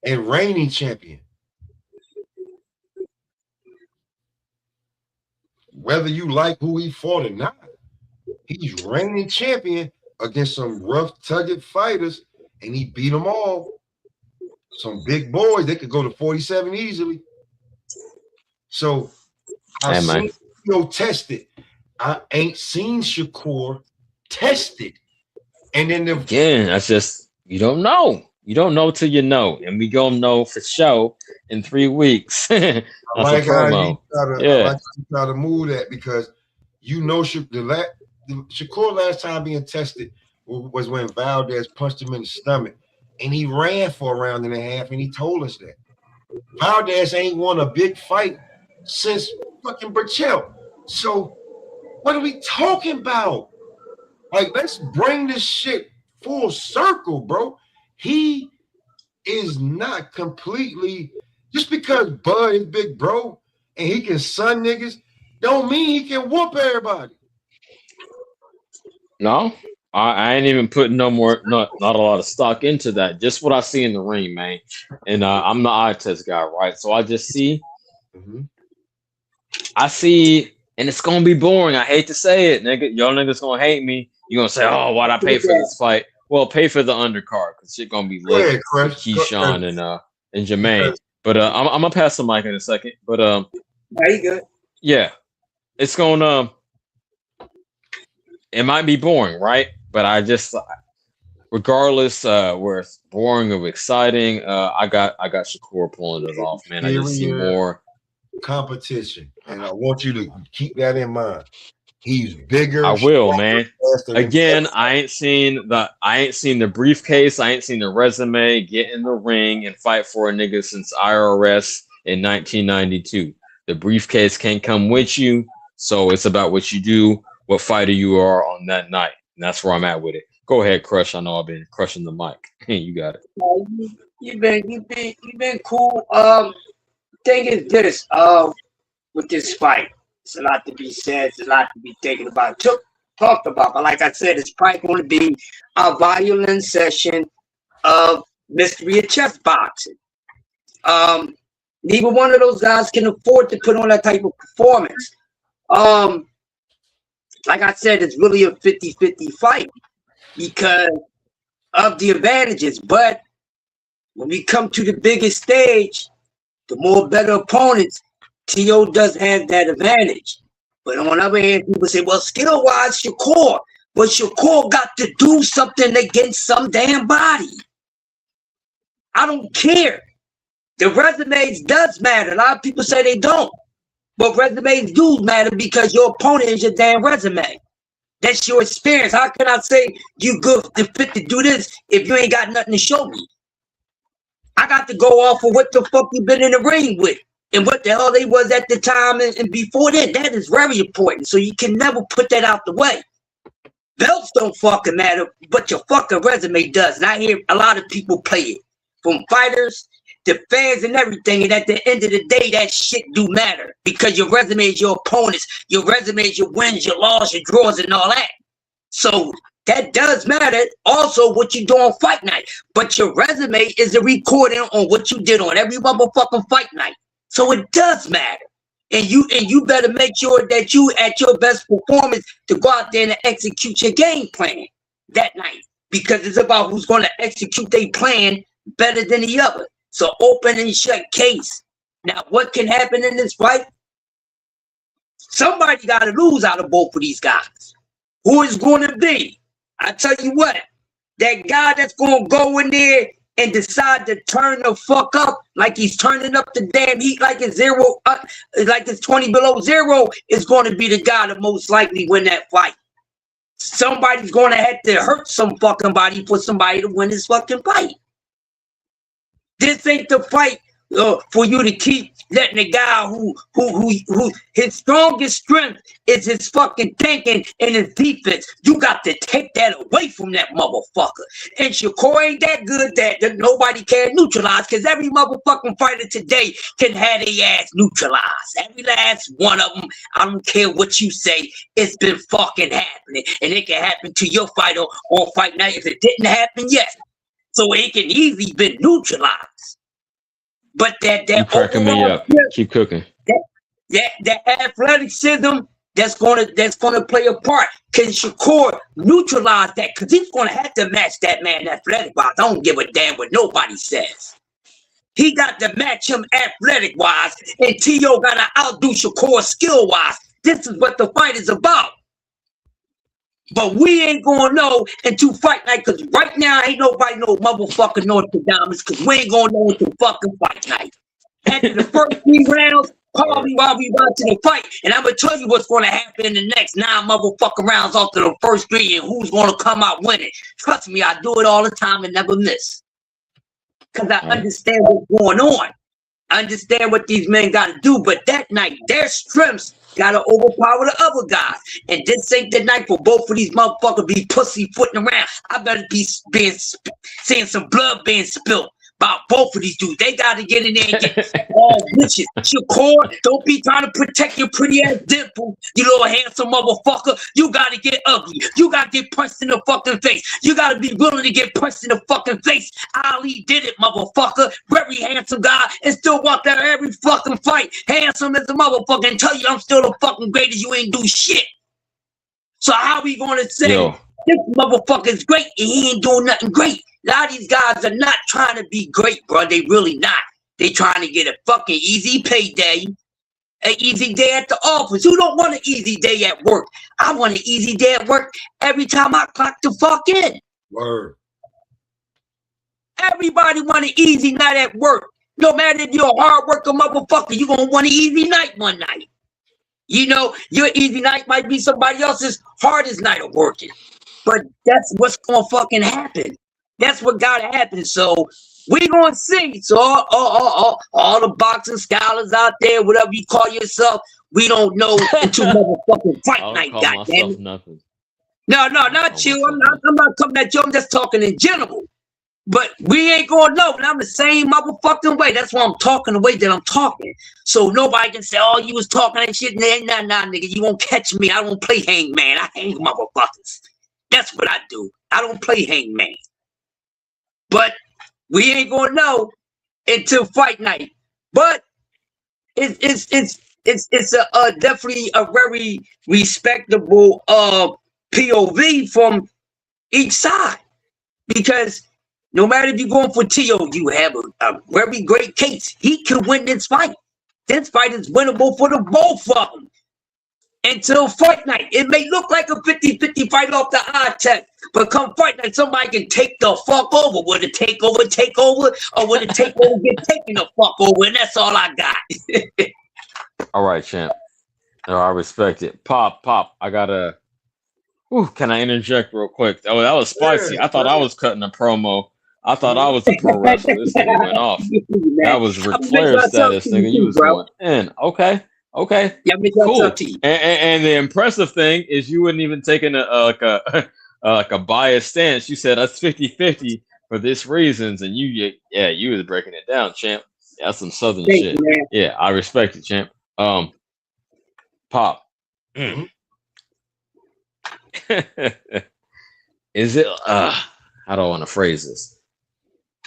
and reigning champion. Whether you like who he fought or not, he's reigning champion against some rough tugged fighters, and he beat them all. Some big boys, they could go to 47 easily. So I've seen T.O. tested. I ain't seen Shakur tested. And then again, that's just, you don't know. You don't know till you know. And we gonna know for sure in 3 weeks. I like how you try to move that, because you know Shakur last time being tested was when Valdez punched him in the stomach, and he ran for a round and a half, and he told us that Valdez ain't won a big fight since fucking Burchell. So what are we talking about? Like, let's bring this shit full circle, bro. He is not completely, just because Bud is big bro and he can sun niggas, don't mean he can whoop everybody. No, I ain't even putting not a lot of stock into that. Just what I see in the ring, man. And I'm the eye test guy, right? So I just see, I see, and it's gonna be boring. I hate to say it, nigga. Y'all niggas gonna hate me. You're gonna say, "Oh, why'd I pay for this fight?" Well, pay for the undercard, because shit gonna be lit with Keyshawn and Jermaine. But I'm gonna pass the mic in a second. But you good? Yeah, it's gonna. It might be boring, right? But I just, regardless, where it's boring or exciting, I got Shakur pulling it off, man. I just see more competition, and I want you to keep that in mind. He's bigger. I will, stronger, man. faster than Again, ever. I ain't seen the briefcase. I ain't seen the resume. Get in the ring and fight for a nigga since IRS in 1992. The briefcase can't come with you, so it's about what you do, what fighter you are on that night, and that's where I'm at with it. Go ahead, Crush. I know I've been crushing the mic. You got it. You've been cool. Thing is this, with this fight, it's a lot to be said. It's a lot to be thinking about. Talked about, but like I said, it's probably going to be a violent session of mystery of chess boxing. Neither one of those guys can afford to put on that type of performance. Like I said, it's really a 50-50 fight because of the advantages. But when we come to the biggest stage, the more better opponents, T.O. does have that advantage. But on the other hand, people say, well, skill-wise, Shakur. But Shakur got to do something against some damn body. I don't care. The resumes does matter. A lot of people say they don't. But resumes do matter because your opponent is your damn resume. That's your experience. How can I say you good and fit to do this if you ain't got nothing to show me? I got to go off of what the fuck you been in the ring with and what the hell they was at the time and before then. That is very important. So you can never put that out the way. Belts don't fucking matter, but your fucking resume does. And I hear a lot of people play it. From fighters to fans and everything. And at the end of the day, that shit do matter. Because your resume is your opponents. Your resume is your wins, your losses, your draws, and all that. So that does matter. Also, what you do on fight night. But your resume is a recording on what you did on every motherfucking fight night. So it does matter. And you better make sure that you at your best performance to go out there and execute your game plan that night. Because it's about who's going to execute their plan better than the other. So open and shut case. Now, what can happen in this fight? Somebody got to lose out of both of these guys. Who is going to be? I tell you what, that guy that's going to go in there and decide to turn the fuck up like he's turning up the damn heat like it's zero, like it's 20 below zero, is going to be the guy that most likely win that fight. Somebody's going to have to hurt some fucking body for somebody to win this fucking fight. This ain't the fight for you to keep letting a guy who his strongest strength is his fucking thinking and his defense. You got to take that away from that motherfucker. And Shakur ain't that good that nobody can neutralize, because every motherfucking fighter today can have their ass neutralized. Every last one of them. I don't care what you say. It's been fucking happening. And it can happen to your fighter on fight night if it didn't happen yet. So it can easily be neutralized. But that You cracking me up. Keep cooking. That athleticism that's gonna play a part. Can Shakur neutralize that? Because he's gonna have to match that man athletic wise. I don't give a damn what nobody says. He got to match him athletic wise, and T.O. gotta outdo Shakur skill wise. This is what the fight is about. But we ain't gonna know until fight night, because right now ain't nobody know motherfucking Nostradamus, because we ain't gonna know until fucking fight night. After the first 3 rounds, call me while we watching the fight, and I'm gonna tell you what's gonna happen in the next 9 motherfucking rounds after the first 3 and who's gonna come out winning. Trust me, I do it all the time and never miss. Because I understand what's going on. I understand what these men gotta do, but that night, their strengths gotta overpower the other guys. And this ain't the night for both of these motherfuckers be pussyfooting around. I better be seeing some blood being spilled about both of these dudes. They gotta get in there and get all bitches. Shakur, don't be trying to protect your pretty ass dimple, you little handsome motherfucker. You gotta get ugly. You gotta get punched in the fucking face. You gotta be willing to get punched in the fucking face. Ali did it, motherfucker. Very handsome guy, and still walked out of every fucking fight. Handsome as a motherfucker, and tell you I'm still the fucking greatest. You ain't do shit. So how we gonna say this motherfucker is great and he ain't doing nothing great? A lot of these guys are not trying to be great, bro. They really not. They trying to get a fucking easy payday, an easy day at the office. Who don't want an easy day at work? I want an easy day at work every time I clock the fuck in. Word. Everybody want an easy night at work. No matter if you're a hard worker motherfucker, you gonna want an easy night one night. You know, your easy night might be somebody else's hardest night of working. But that's what's gonna fucking happen. That's what gotta happen. So we gonna see. So all the boxing scholars out there, whatever you call yourself, we don't know until motherfucking I fight don't night. call Goddamn myself it! nothing. No, I don't not call you. myself nothing. I'm not coming at you. I'm just talking in general. But we ain't gonna know. And I'm the same motherfucking way. That's why I'm talking the way that I'm talking. So nobody can say, "Oh, you was talking that shit." Nah, nigga. You won't catch me. I don't play hangman. I hang motherfuckers. That's what I do. I don't play hangman. But we ain't gonna know until fight night. But it's definitely a very respectable POV from each side, because no matter if you're going for T.O., you have a very great case. He can win this fight. This fight is winnable for the both of them until fight night. It may look like a 50-50 fight off the eye test, but come fight night, somebody can take the fuck over. Will the takeover take over, or will the takeover get taken the fuck over? And that's all I got. All right, champ. No, I respect it. Pop. I gotta. Ooh, can I interject real quick? Oh, that was spicy. Yeah, I thought I was cutting a promo. I thought I Mhm. was a pro wrestler. This nigga went off. That was Ric I'm Flair making myself status, to you nigga. You too, was bro. going in. Okay. Yeah, I'm making myself Cool. to you. And the impressive thing is you wouldn't even taking like a biased stance. You said that's 50-50 for this reasons, and you was breaking it down, champ. Yeah, that's some southern Thank shit. you, man. Yeah, I respect it, champ. Pop. Mhm. Is it how do I want to phrase this?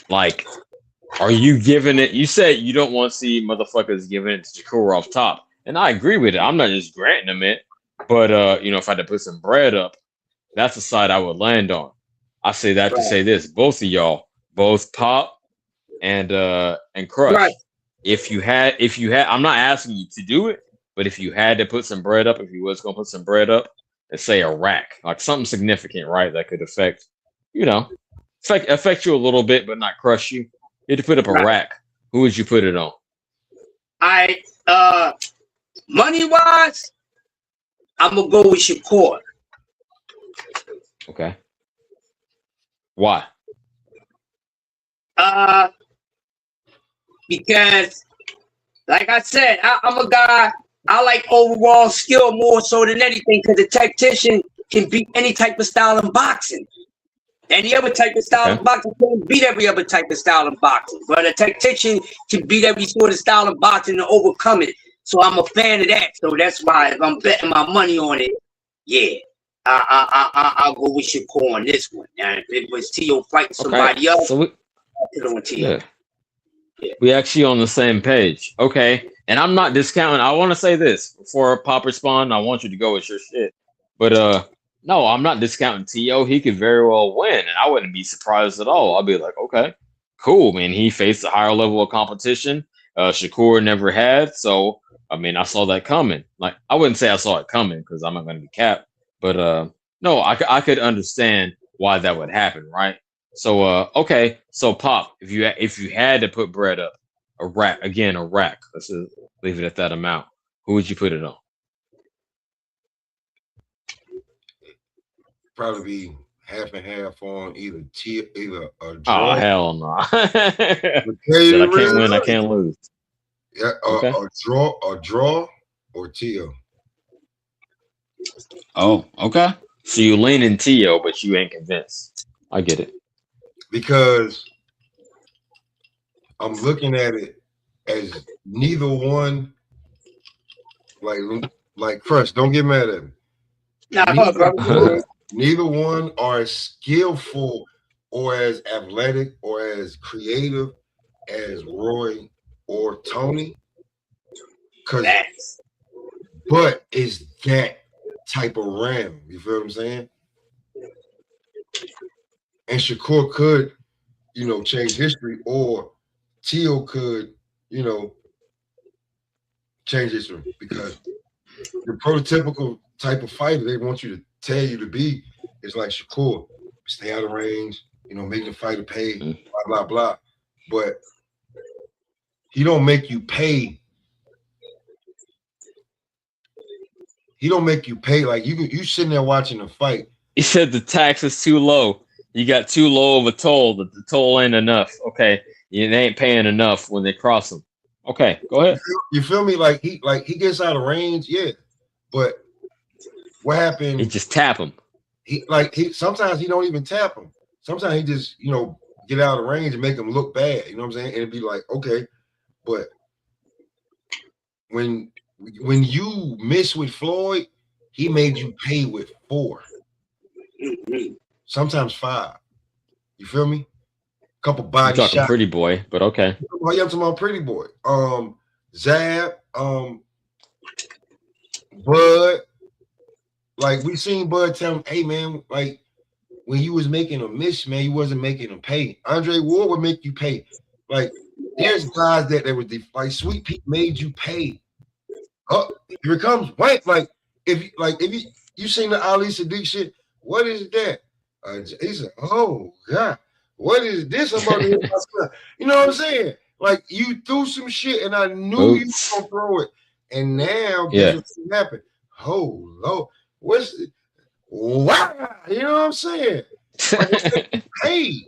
Like, are you giving it? You said you don't want to see motherfuckers giving it to Shakur off top, and I agree with it. I'm not just granting him it, but if I had to put some bread up, that's the side I would land on. I say that to Right. say this: both of y'all, both Pop and Crush. Right. If you had, I'm not asking you to do it, but if you had to put some bread up, if you was gonna put some bread up, let's say a rack, like something significant, right? That could affect, affect you a little bit, but not crush you. You had to put up a Right. rack. Who would you put it on? Money wise, I'm gonna go with Shakur. Okay. Why? Because, like I said, I'm a guy. I like overall skill more so than anything, because a tactician can beat any type of style in boxing. Any other type of style in boxing can't beat every other type of style in boxing. But a tactician can beat every sort of style in boxing and overcome it. So I'm a fan of that. So that's why if I'm betting my money on it, yeah, I'll go with Shakur on this one. Now, if it was T.O. fighting somebody else, So I'll put it on T.O. yeah, we actually on the same page. Okay, and I'm not discounting. I want to say this before Pop respond. I want you to go with your shit, but no, I'm not discounting T.O. He could very well win, and I wouldn't be surprised at all. I'll be like, okay, cool, man. He faced a higher level of competition. Shakur never had, so I mean, I saw that coming. Like, I wouldn't say I saw it coming because I'm not going to be capped, but no, I could understand why that would happen, right? So okay, so Pop, if you had to put bread up, a rack. Let's just leave it at that amount. Who would you put it on? Probably be half and half on either a Oh draw. hell no! But Shit, I can't win, I can't lose. Yeah, Okay. a draw or T.O. Oh, okay. So you lean in T.O., but you ain't convinced. I get it. Because I'm looking at it as neither one, like Crush, don't get mad at me. Neither one are as skillful or as athletic or as creative as Roy or Tony. But it's that type of round. You feel what I'm saying? And Shakur could, change history, or T.O. could, change history, because the prototypical type of fighter they want you to tell you to be is like Shakur, stay out of range, make the fighter pay, blah, blah, blah. But he don't make you pay he don't make you pay. Like you sitting there watching the fight. He said the tax is too low. You got too low of a toll. That the toll ain't enough. Okay, they ain't paying enough when they cross them. Okay, go ahead. You feel me? Like he gets out of range, yeah. But what happened? He just tap him. He sometimes he don't even tap him. Sometimes he just get out of range and make him look bad. You know what I'm saying? And it'd be like, okay, but when you miss with Floyd, he made you pay with 4, sometimes 5. You feel me? Couple body shots. shots. Pretty boy, but okay. Oh, yeah, I'm talking about Pretty Boy. Zab, Bud. Like we seen Bud tell him, hey man, like when you was making a miss, man, you wasn't making him pay. Andre Ward would make you pay. Like there's guys that was like Sweet Pete made you pay. Oh, here it comes. Wait, like if you seen the Ali Sadiq shit, what is that? He said, oh God, what is this about this? You know what I'm saying? Like you threw some shit and I knew you was gonna throw it. And now guess what's happened? Oh Lord, what's it? Wow, you know what I'm saying? Like, hey,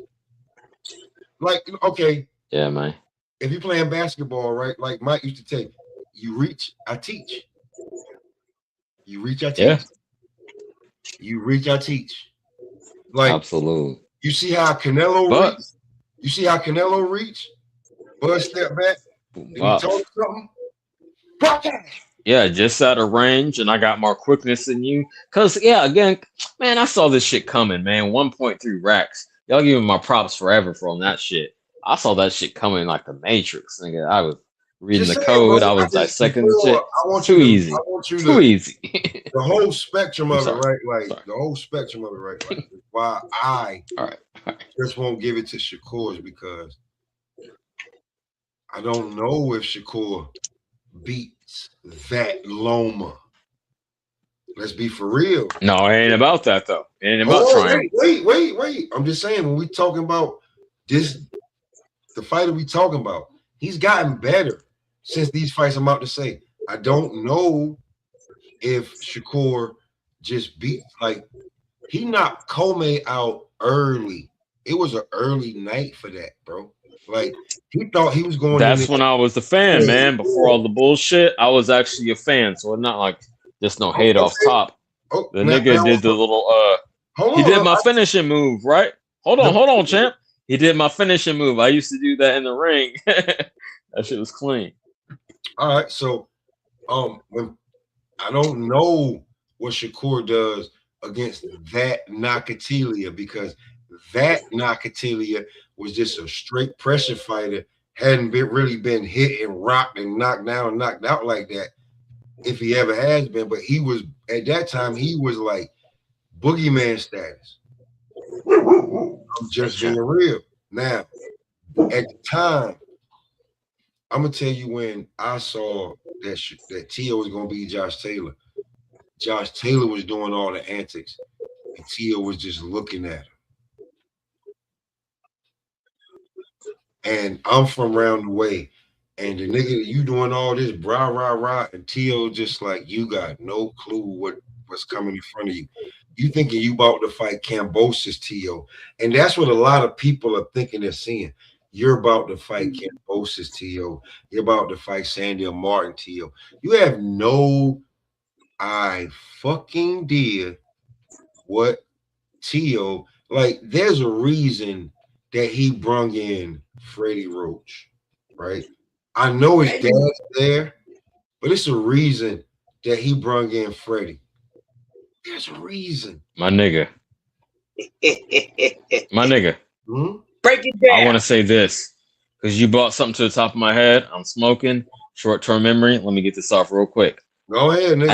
like okay, yeah, man. If you're playing basketball, right? Like Mike used to take, you reach, I teach. You reach, I teach. Yeah. You reach, I teach. Like absolutely. You see how Canelo reach? You see how Canelo reach? Bud step back. Did he told something? Yeah, just out of range, and I got more quickness than you. Cause again, man, I saw this shit coming, man. 1.3 racks. Y'all give me my props forever from that shit. I saw that shit coming like the Matrix, nigga. I was reading the code. I was dissecting the shit. Too easy. Too easy. The whole spectrum of it, right? Like the whole spectrum of it, right? Like why I just won't give it to Shakur is because I don't know if Shakur beats that Loma. Let's be for real. No, it ain't about that though. It ain't about trying. Wait. I'm just saying when we talking about this, the fighter we talking about, he's gotten better since these fights. I'm about to say, I don't know if Shakur just beat, like he knocked Comey out early. It was an early night for that, bro. Like he thought he was going. That's when I was the fan, man. Before all the bullshit, I was actually a fan. So it's not like just no hate off top. The nigga did the little he did my finishing move, right? Hold on, champ. He did my finishing move. I used to do that in the ring. That shit was clean. All right, so when I don't know what Shakur does against that Nakatilia, because that Nakatilia was just a straight pressure fighter, hadn't really been hit and rocked and knocked down and knocked out like that, if he ever has been. But he was, at that time, he was like boogeyman status. I'm just being real. Now, at the time, I'm gonna tell you when I saw that Tio was gonna be Josh Taylor. Josh Taylor was doing all the antics, and Tio was just looking at him. And I'm from round the way, and the nigga, you doing all this rah, and Tio just like, you got no clue what's coming in front of you. You thinking you about to fight Kambosos Tio, and that's what a lot of people are thinking they're seeing. You're about to fight Kambosos Tio. You're about to fight Sandy Martin Tio. You have no fucking idea what Tio, like, there's a reason that he brung in Freddie Roach, right? I know his dad's there, but it's a reason that he brung in Freddie. There's a reason. My nigga. My nigga. Hmm? Break it down. I want to say this because you brought something to the top of my head. I'm smoking. Short-term memory. Let me get this off real quick. Go ahead, nigga.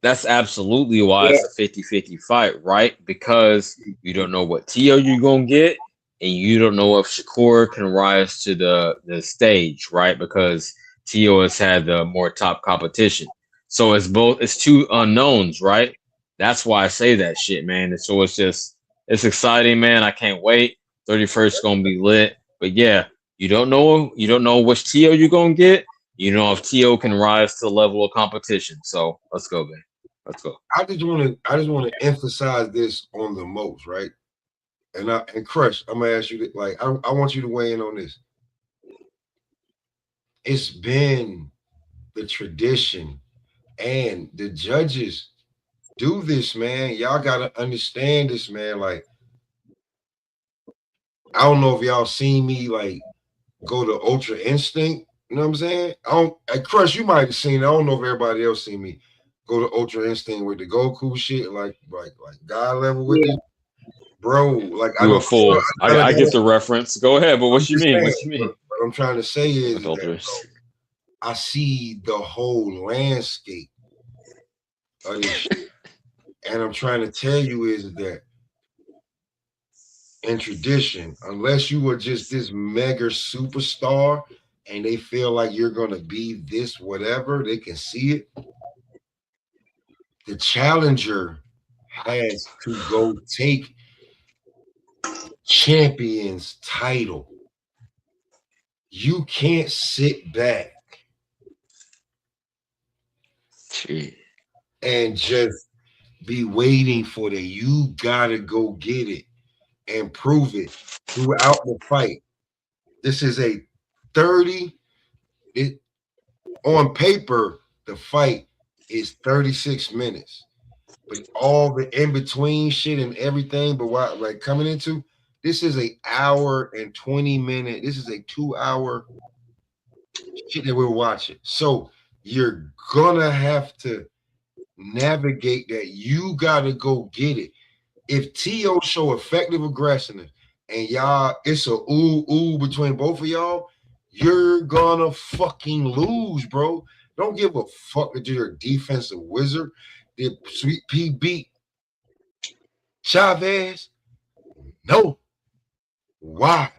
That's absolutely why it's a 50-50 fight, right? Because you don't know what TO you're going to get, and you don't know if Shakur can rise to the stage, right? Because TO has had the more top competition. So it's two unknowns, right? That's why I say that shit, man. And so it's exciting, man. I can't wait. 31st is gonna be lit. But yeah, you don't know which TO you're gonna get. You know, if T.O. can rise to the level of competition. So let's go, man. Let's go. I just want to emphasize this on the most, right? And Crush, I'm gonna ask you, like, I want you to weigh in on this. It's been the tradition, and the judges do this, man. Y'all gotta understand this, man. Like, I don't know if y'all seen me like go to Ultra Instinct. You know what I'm saying? Crush, you might have seen it. I don't know if everybody else seen me go to Ultra Instinct with the Goku shit, like God level with it. Bro, like You a fool. I get the reference. Go ahead, but what you mean? What you mean? What I'm trying to say is that, bro, Adulterous. I see the whole landscape of this shit. And I'm trying to tell you is that in tradition, unless you were just this mega superstar and they feel like you're gonna be this whatever, they can see it. The challenger has to go take champion's title. You can't sit back and just be waiting for that. You gotta go get it and prove it throughout the fight. This is a 30. On paper, the fight is 36 minutes, but all the in between shit and everything. But what like coming into this is an hour and 20 minute. This is a 2 hour shit that we're watching. So you're gonna have to navigate that. You gotta go get it. If T.O. show effective aggression and y'all, it's a ooh between both of y'all, you're gonna fucking lose, bro. Don't give a fuck that you're a defensive wizard. Did Sweet P beat Chavez? No. Why?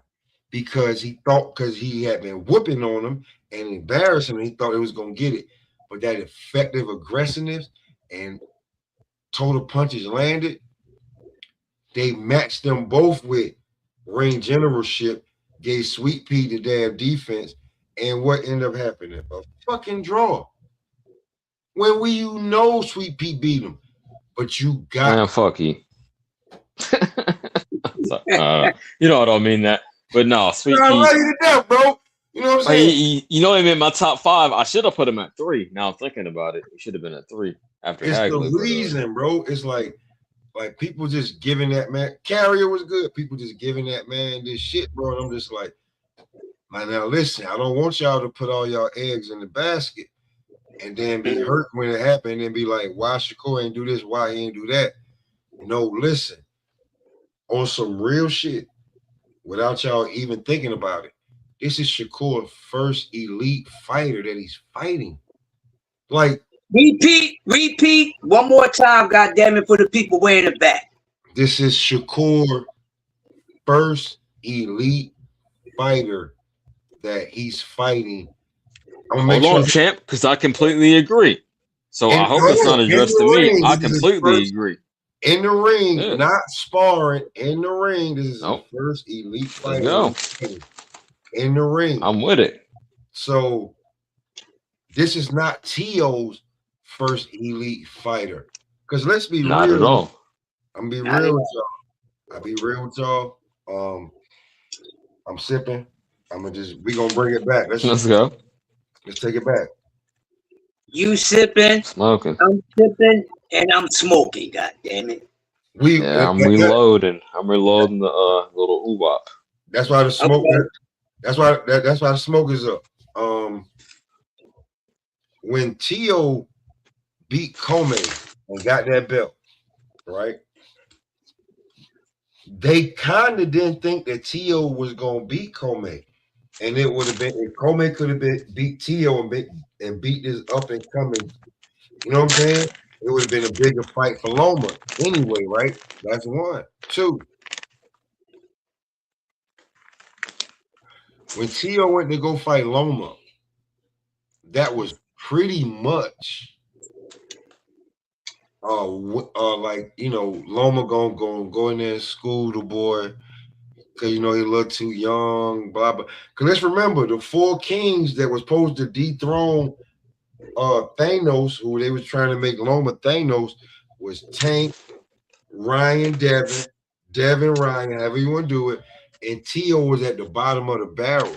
Because he had been whooping on him and embarrassing him. He thought he was gonna get it. But that effective aggressiveness and total punches landed, they matched them both with ring generalship, gave Sweet Pea the damn defense, and what ended up happening? A fucking draw. When you know Sweet Pea beat him, but you got. Man, fuck you. You know I don't mean that, but no, Sweet Pea. I love you to death, bro. You know what I'm saying? You know him in my top 5. I should have put him at 3. Now I'm thinking about it. He should have been at 3 after it's Hagley. The reason, bro. It's like people just giving that man. Carrier was good. People just giving that man this shit, bro. And I'm just like, man, now listen, I don't want y'all to put all y'all eggs in the basket and then be hurt when it happened and be like, why Shakur ain't do this? Why he ain't do that? No, listen. On some real shit, without y'all even thinking about it, this is Shakur's first elite fighter that he's fighting. Like, repeat one more time, goddamn it, for the people way in the back. This is Shakur first elite fighter that he's fighting. Hold on, champ, because I completely agree. So I hope it's not addressed to me. I completely agree. In the ring, not sparring. In the ring, this is the first elite fighter. In the ring. I'm with it. So this is not T.O.'s first elite fighter. Because let's be real. Not at all. I'm gonna be real with y'all. I'll be real with y'all. I'm sipping. We gonna bring it back. Let's go. Let's take it back. You sipping, smoking. I'm sipping, and I'm smoking. God damn it! I'm reloading. I'm reloading the little oo-wop. That's why the smoke. Okay. That's why the smoke is up. When T.O. beat Comey and got that belt, right? They kind of didn't think that T.O. was gonna beat Comey. And it would have been if Comey could have beat T.O. and beat this up and coming, you know what I'm saying? It would have been a bigger fight for Loma anyway, right? That's 1. 2. When T.O. went to go fight Loma, that was pretty much like, Loma gonna go in there and school the boy, Because he looked too young, blah blah. Because let's remember the 4 kings that was supposed to dethrone Thanos, who they was trying to make Loma Thanos, was Tank, Ryan, Devin Ryan, however you want to do it, and Tio was at the bottom of the barrel.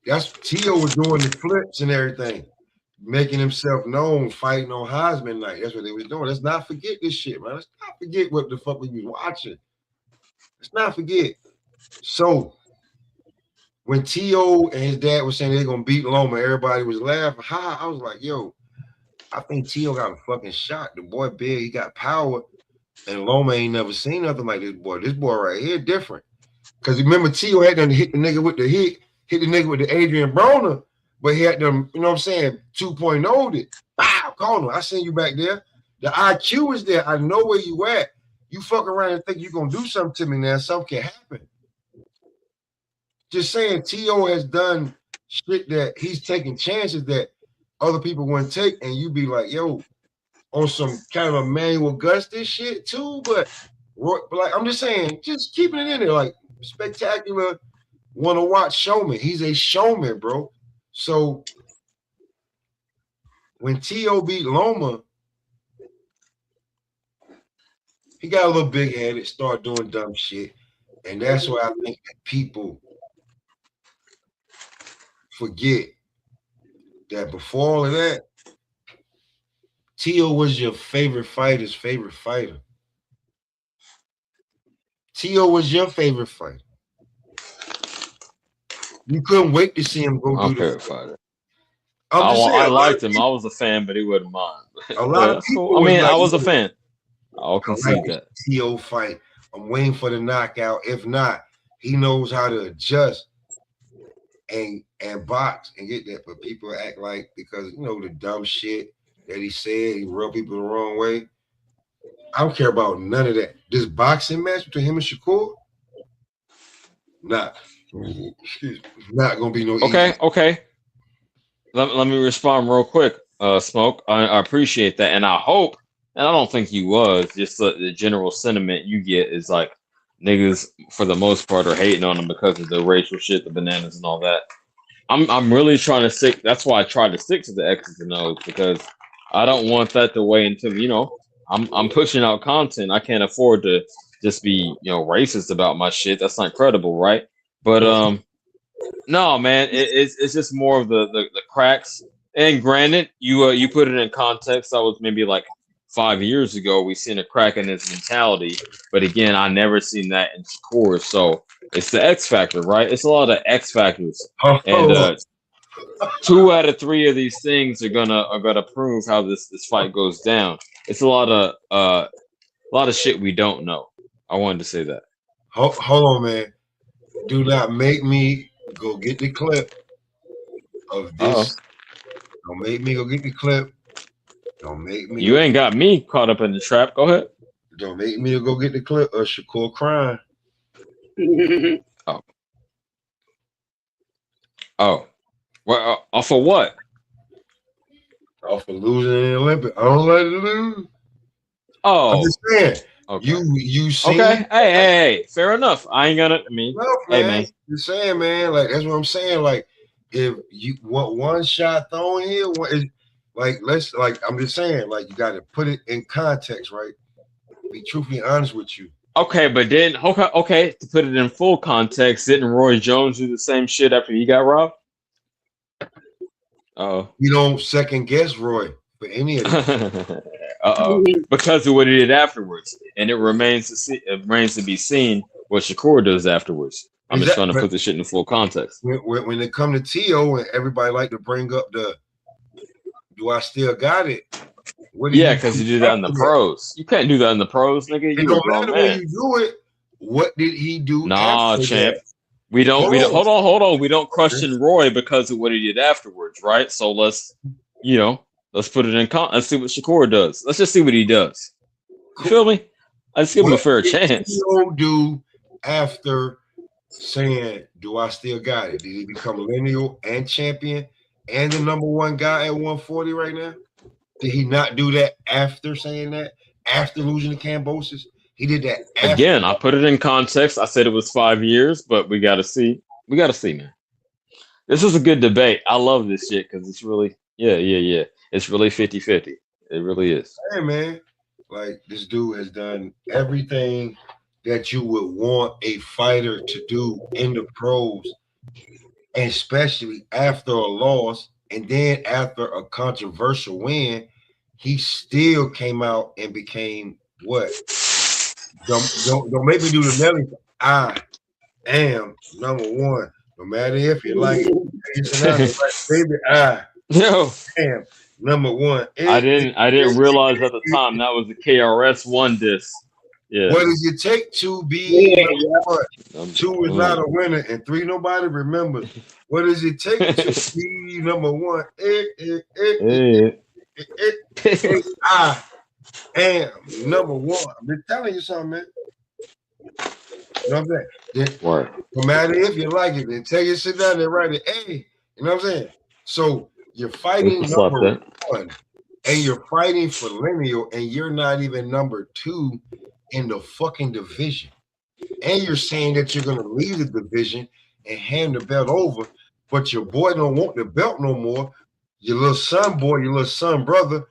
That's Tio was doing the flips and everything, making himself known, fighting on Heisman night. That's what they was doing. Let's not forget this shit, man. Let's not forget what the fuck we was watching. Let's not forget. So when Tio and his dad was saying they're gonna beat Loma, everybody was laughing. I was like, yo, I think Tio got a fucking shot. The boy big, he got power, and Loma ain't never seen nothing like this boy. This boy right here different. Because remember, Tio had done hit the nigga with the hit the nigga with the Adrian Broner, but he had them, you know what I'm saying, 2.0'd it. Bow, call him. I seen you back there. The IQ is there. I know where you at. You fuck around and think you're gonna do something to me now, something can happen. Just saying, Tio has done shit that he's taking chances that other people wouldn't take, and you be like, yo, on some kind of Emmanuel Augustus shit too, but like I'm just saying, just keeping it in there, like spectacular, want to watch showman. He's a showman, bro. So when Tio beat Loma, he got a little big headed, start doing dumb shit, and that's why I think that people forget that before all of that, Tio was your favorite fighter's favorite fighter. Tio was your favorite fighter. You couldn't wait to see him go do the fighter. I liked him. I was a fan, but he wasn't mine. A lot of people. I mean, like, I was a fan. I'll concede that. Tio fight. I'm waiting for the knockout. If not, he knows how to adjust and box and get that. But people act like because the dumb shit that he said, he rubbed people the wrong way. I don't care about none of that. This boxing match between him and Shakur, not gonna be no. Okay. Let me respond real quick, Smoke. I appreciate that, and I hope, and I don't think you was, just the general sentiment you get is like niggas for the most part are hating on him because of the racial shit, the bananas and all that. I'm really trying to stick. That's why I try to stick to the X's and O's because I don't want that to weigh into I'm pushing out content. I can't afford to just be racist about my shit. That's not credible, right? But no, man, it's just more of the cracks. And granted, you put it in context. That was maybe like 5 years ago. We seen a crack in his mentality, but again, I never seen that in Shakur. So it's the X factor, right? It's a lot of X factors, and 2 out of 3 of these things are gonna prove how this fight goes down. It's a lot of shit we don't know. I wanted to say that. Hold on, man. Do not make me go get the clip of this. Don't make me go get the clip. Don't make me. You ain't got me caught up in the trap. Go ahead. Don't make me go get the clip of Shakur crying. Oh. Well, for what? For losing in the Olympics. I don't like to lose. Oh. I'm just saying. Okay. You see? Okay. Hey. Fair enough. I ain't gonna. Hey, man. Just saying, man. Like that's what I'm saying. Like if you want one shot thrown here, I'm just saying. Like you got to put it in context, right? Be truthfully honest with you. Okay, but then okay. To put it in full context, didn't Roy Jones do the same shit after he got robbed? You don't second guess Roy for any of this. Because of what he did afterwards, and it remains to be seen what Shakur does afterwards. I'm just trying to put this shit in full context. When it come to Tio, and everybody like to bring up do I still got it? Because you do that in the pros. You can't do that in the pros, nigga. It don't matter when you do it. What did he do? Nah, champ. We don't hold on. We don't question Roy because of what he did afterwards, right? So let's put it in let's see what Shakur does. Let's just see what he does. You feel me? Let's give him a fair chance. What did he do after saying, do I still got it? Did he become lineal and champion and the #1 guy at 140 right now? Did he not do that after saying that? After losing to Cambosis? He did that after. Again, I put it in context. I said it was 5 years, but we got to see. We got to see, man. This is a good debate. I love this shit because it's really, yeah. It's really 50-50. It really is. Hey, man, like this dude has done everything that you would want a fighter to do in the pros, and especially after a loss and then after a controversial win, he still came out and became what? Don't make me do the Nelly. I am number one. No matter if you like it, it's an honor, right? Baby, I Yo, am number one. I didn't realize at the time that was the KRS-One disc. Yeah. What does it take to be number one? 2 is not a winner, and 3 nobody remembers. What does it take to be number one? I am number one. I've been telling you something, man. You know what I'm saying? No matter if you like it, then tell you sit down and write it. Hey, you know what I'm saying? So you're fighting number one, and you're fighting for lineal, and you're not even number 2 in the fucking division. And you're saying that you're gonna leave the division and hand the belt over, but your boy don't want the belt no more. Your little son boy, your little son brother,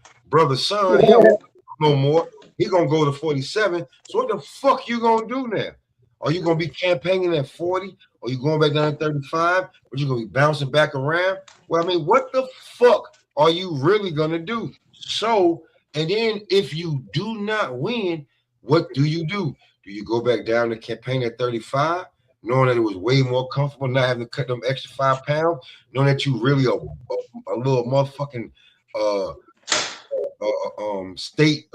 son, he don't want no more. He gonna go to 47. So what the fuck you gonna do now? Are you gonna be campaigning at 40? Or you going back down to 35? Or you gonna be bouncing back around? Well, I mean, what the fuck are you really gonna do? So, and then if you do not win, what do you do? Do you go back down to campaign at 35, knowing that it was way more comfortable not having to cut them extra 5 pounds, knowing that you really a little motherfucking state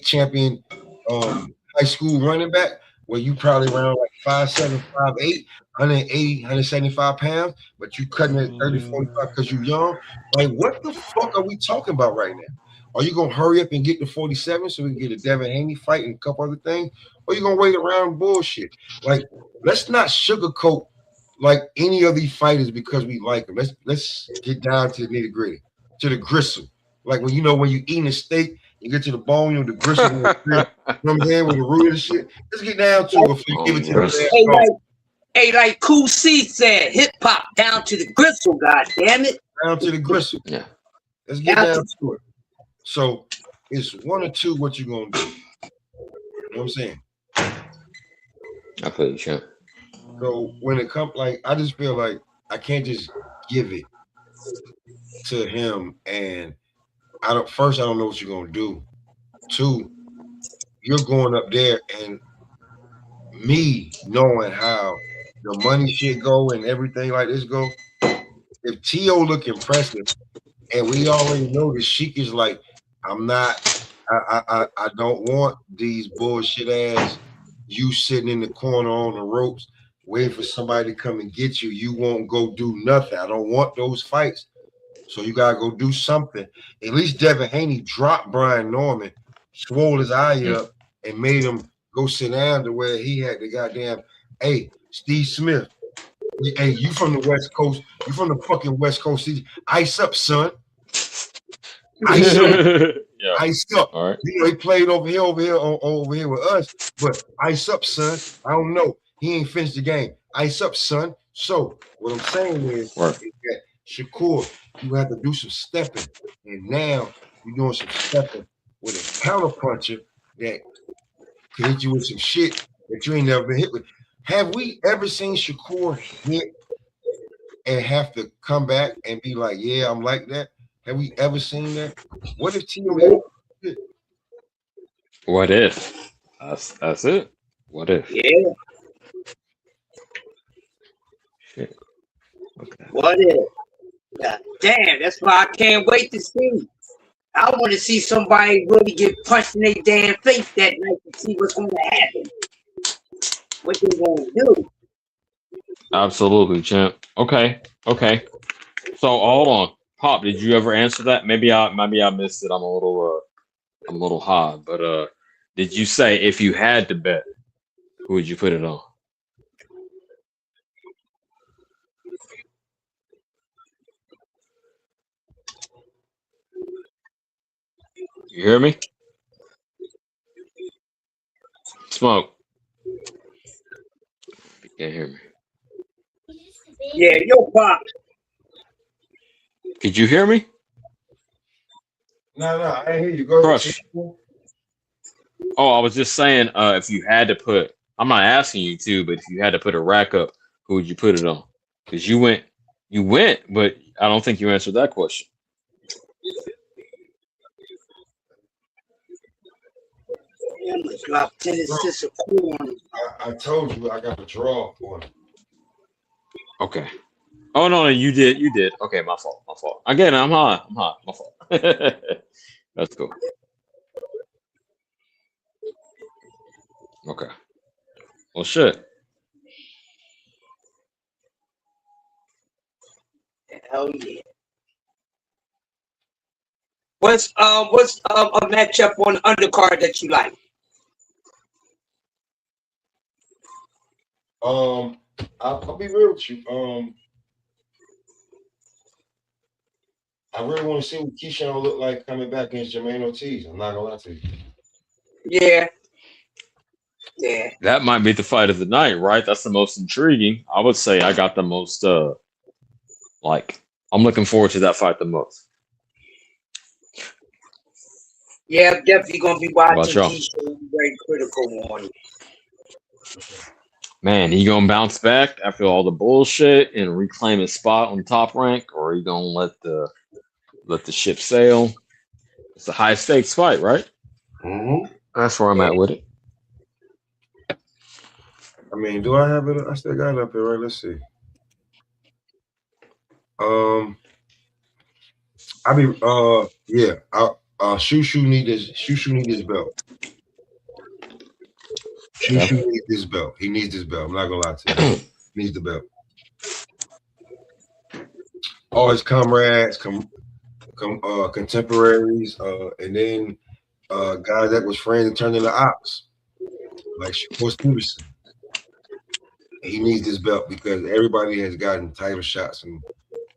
champion high school running back, where you probably around like 5'7", 5'8", 180, 175 pounds, but you cutting it at 30, 45 because you're young. Like, what the fuck are we talking about right now? Are you gonna hurry up and get to 47 so we can get a Devin Haney fight and a couple other things? Or you gonna wait around bullshit? Like, let's not sugarcoat like any of these fighters because we like them. Let's get down to the nitty gritty, to the gristle. Like when when you eating a steak, you get to the bone, the gristle, you know what I'm saying, with the root and shit. Let's get down to it before you give it to the like Cool C said, hip hop down to the gristle, god damn it. Down to the gristle. Yeah. Let's get down to it. So it's 1 or 2 what you gonna do. You know what I'm saying? I feel you, champ. So when it comes, like, I just feel like I can't just give it to him, and I don't know what you're gonna do. 2, you're going up there, and me knowing how the money shit go and everything like this go, if T.O. look impressive, and we already know that Sheik is like, I don't want these bullshit ass you sitting in the corner on the ropes waiting for somebody to come and get you. You won't go do nothing. I don't want those fights. So you gotta go do something. At least Devin Haney dropped Brian Norman, swole his eye up, and made him go sit down to where he had the goddamn, hey, Steve Smith. Hey, you from the West Coast. You from the fucking West Coast. Ice up, son. Ice up. Yeah. Ice up. All right. You know, he played over here with us, but ice up, son. I don't know. He ain't finished the game. Ice up, son. So what I'm saying is that Shakur, you have to do some stepping. And now you're doing some stepping with a counterpuncher that can hit you with some shit that you ain't never been hit with. Have we ever seen Shakur hit and have to come back and be like, yeah, I'm like that? Have we ever seen that? What if T.O. hit? What if? That's it. What if? Yeah. Shit. Okay. What if? God damn, that's why I can't wait to see. I want to see somebody really get punched in their damn face that night to see what's going to happen. What they going to do. Absolutely, champ. Okay. So hold on. Pop, did you ever answer that? Maybe I missed it. I'm a little high, but did you say if you had to bet, who would you put it on? You hear me? Smoke. You can't hear me. Yeah, yo, Pop. Could you hear me? No, I didn't hear you. Go ahead. Crush. Oh, I was just saying, if you had to put, I'm not asking you to, but if you had to put a rack up, who would you put it on? Because you went, but I don't think you answered that question. Yeah, I'm gonna drop 10 assists a corner. I told you I got a draw for him. Okay. Oh no, you did. Okay, my fault. Again, I'm high. My fault. That's cool. Okay. Well, shit. Hell yeah. What's a matchup on the undercard that you like? I'll be real with you. I really want to see what Keyshawn will look like coming back against Jermaine Ortiz. I'm not gonna lie to you. Yeah. That might be the fight of the night, right? That's the most intriguing. I would say I got the most. I'm looking forward to that fight the most. Yeah, I'm definitely gonna be watching y'all? Keyshawn. Very critical on it. Man, he gonna bounce back after all the bullshit and reclaim his spot on top rank, or he gonna let the ship sail? It's a high stakes fight, right? Mm-hmm. That's where I'm at with it. I mean, do I have it? I still got it up here, right? Let's see. Shushu need his belt. Shushu needs this belt. He needs this belt. I'm not gonna lie to you. He needs the belt. All his comrades, contemporaries, and then guys that was friends and turned into ops, like Shakur Stevenson. He needs this belt because everybody has gotten title shots and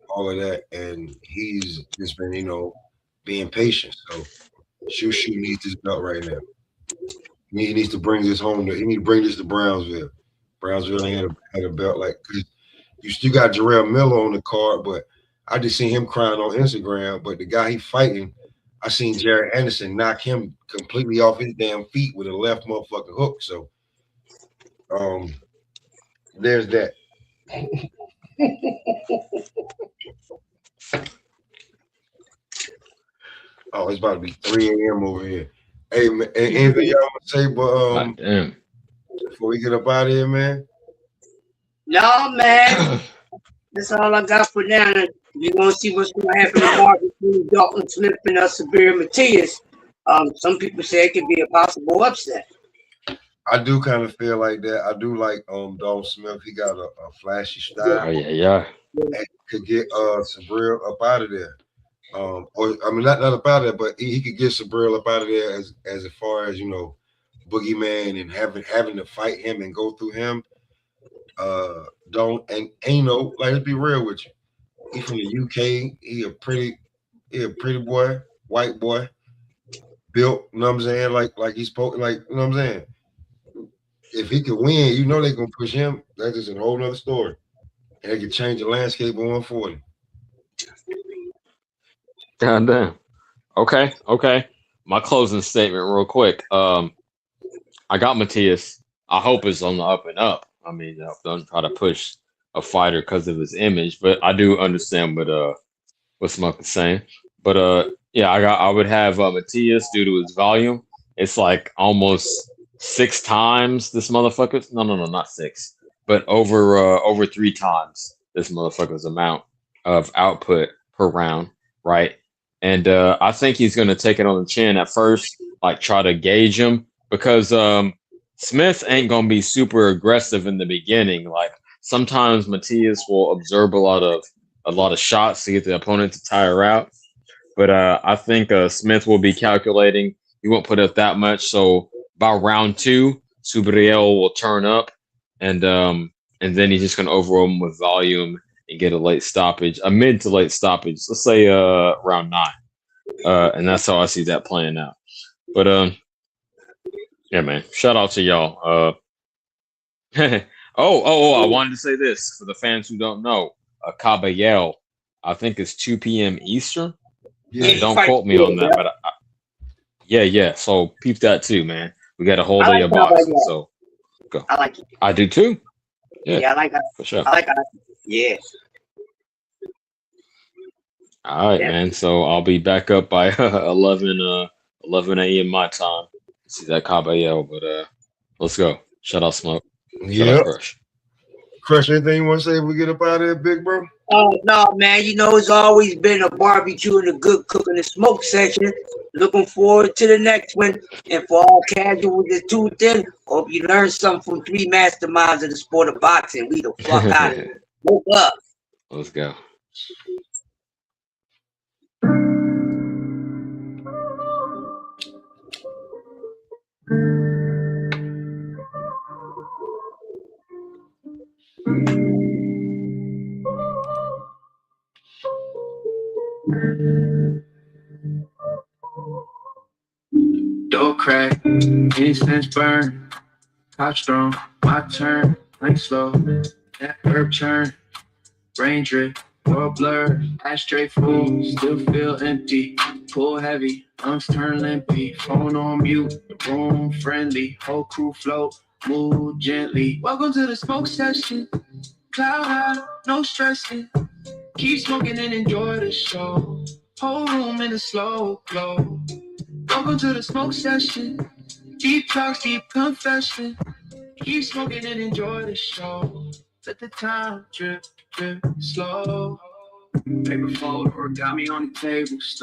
all of that, and he's just been, being patient. So Shushu needs this belt right now. He needs to bring this home. He needs to bring this to Brownsville. Brownsville ain't had a belt like, because you still got Jarrell Miller on the card, but I just seen him crying on Instagram. But the guy he fighting, I seen Jared Anderson knock him completely off his damn feet with a left motherfucking hook. So, there's that. Oh, it's about to be 3 a.m. over here. Hey, man, anything y'all want to say? But damn. Before we get up out of here, man. No, man. That's all I got for now. We're gonna see what's gonna happen tomorrow between Dalton Smith and Sabir Matias. Some people say it could be a possible upset. I do kind of feel like that. I do like Dalton Smith. He got a flashy style. Oh yeah. And could get Sabril up out of there. Or I mean, not up out of there, but he could get Sabril up out of there as far as Boogeyman and having to fight him and go through him. Let's be real with you. He from the UK. He a pretty boy, white boy, built. You know what I'm saying? Like he's spoken. Like, you know what I'm saying? If he could win, they're gonna push him. That's just a whole nother story. And they could change the landscape on 140. God damn. Okay. My closing statement, real quick. I got Matias. I hope it's on the up and up. I mean, don't try to push a fighter because of his image, but I do understand what Smoke is saying. But yeah, I would have Matias due to his volume. It's like almost 6 times this motherfucker. No, not 6, but over 3 times this motherfucker's amount of output per round, right? And I think he's gonna take it on the chin at first, like try to gauge him, because Smith ain't gonna be super aggressive in the beginning. Like sometimes Matias will observe a lot of shots to get the opponent to tire out. But I think Smith will be calculating. He won't put up that much. So by round 2, Subriel will turn up, and then he's just gonna overwhelm him with volume and get a late stoppage, a mid to late stoppage. Let's say round 9, and that's how I see that playing out. But Yeah, man. Shout out to y'all. I wanted to say this for the fans who don't know. Caballero, I think it's 2 p.m. Eastern. Yeah. Don't quote me on that, but yeah. So peep that too, man. We got a whole day of boxing, so go. I like it. I do too. Yeah, I like it. For sure. I like it. Yeah. All right, Yeah. man. So I'll be back up by 11 a.m. my time. See that Caballero, but let's go. Shout out Smoke. Shout out Yeah. Crush. Crush, anything you want to say if we get up out of here, big bro? Oh no, man! You know it's always been a barbecue and a good cooking and smoke session. Looking forward to the next one. And for all casuals that tuned in, hope you learned something from three masterminds of the sport of boxing. We the fuck out of here. Woke up. Let's go. Door crack, incense burn, top strong, my turn, lane slow, that herb churn, rain drip, world blur, ashtray full, still feel empty, pull heavy, lungs turn limpy, phone on mute, room friendly, whole crew float, move gently. Welcome to the smoke session, cloud high, no stressing, keep smoking and enjoy the show, whole room in a slow glow. Welcome to the smoke session. Deep talks, deep confession. Keep smoking and enjoy the show. Let the time drip, drip, slow. Paper fold, origami on the table.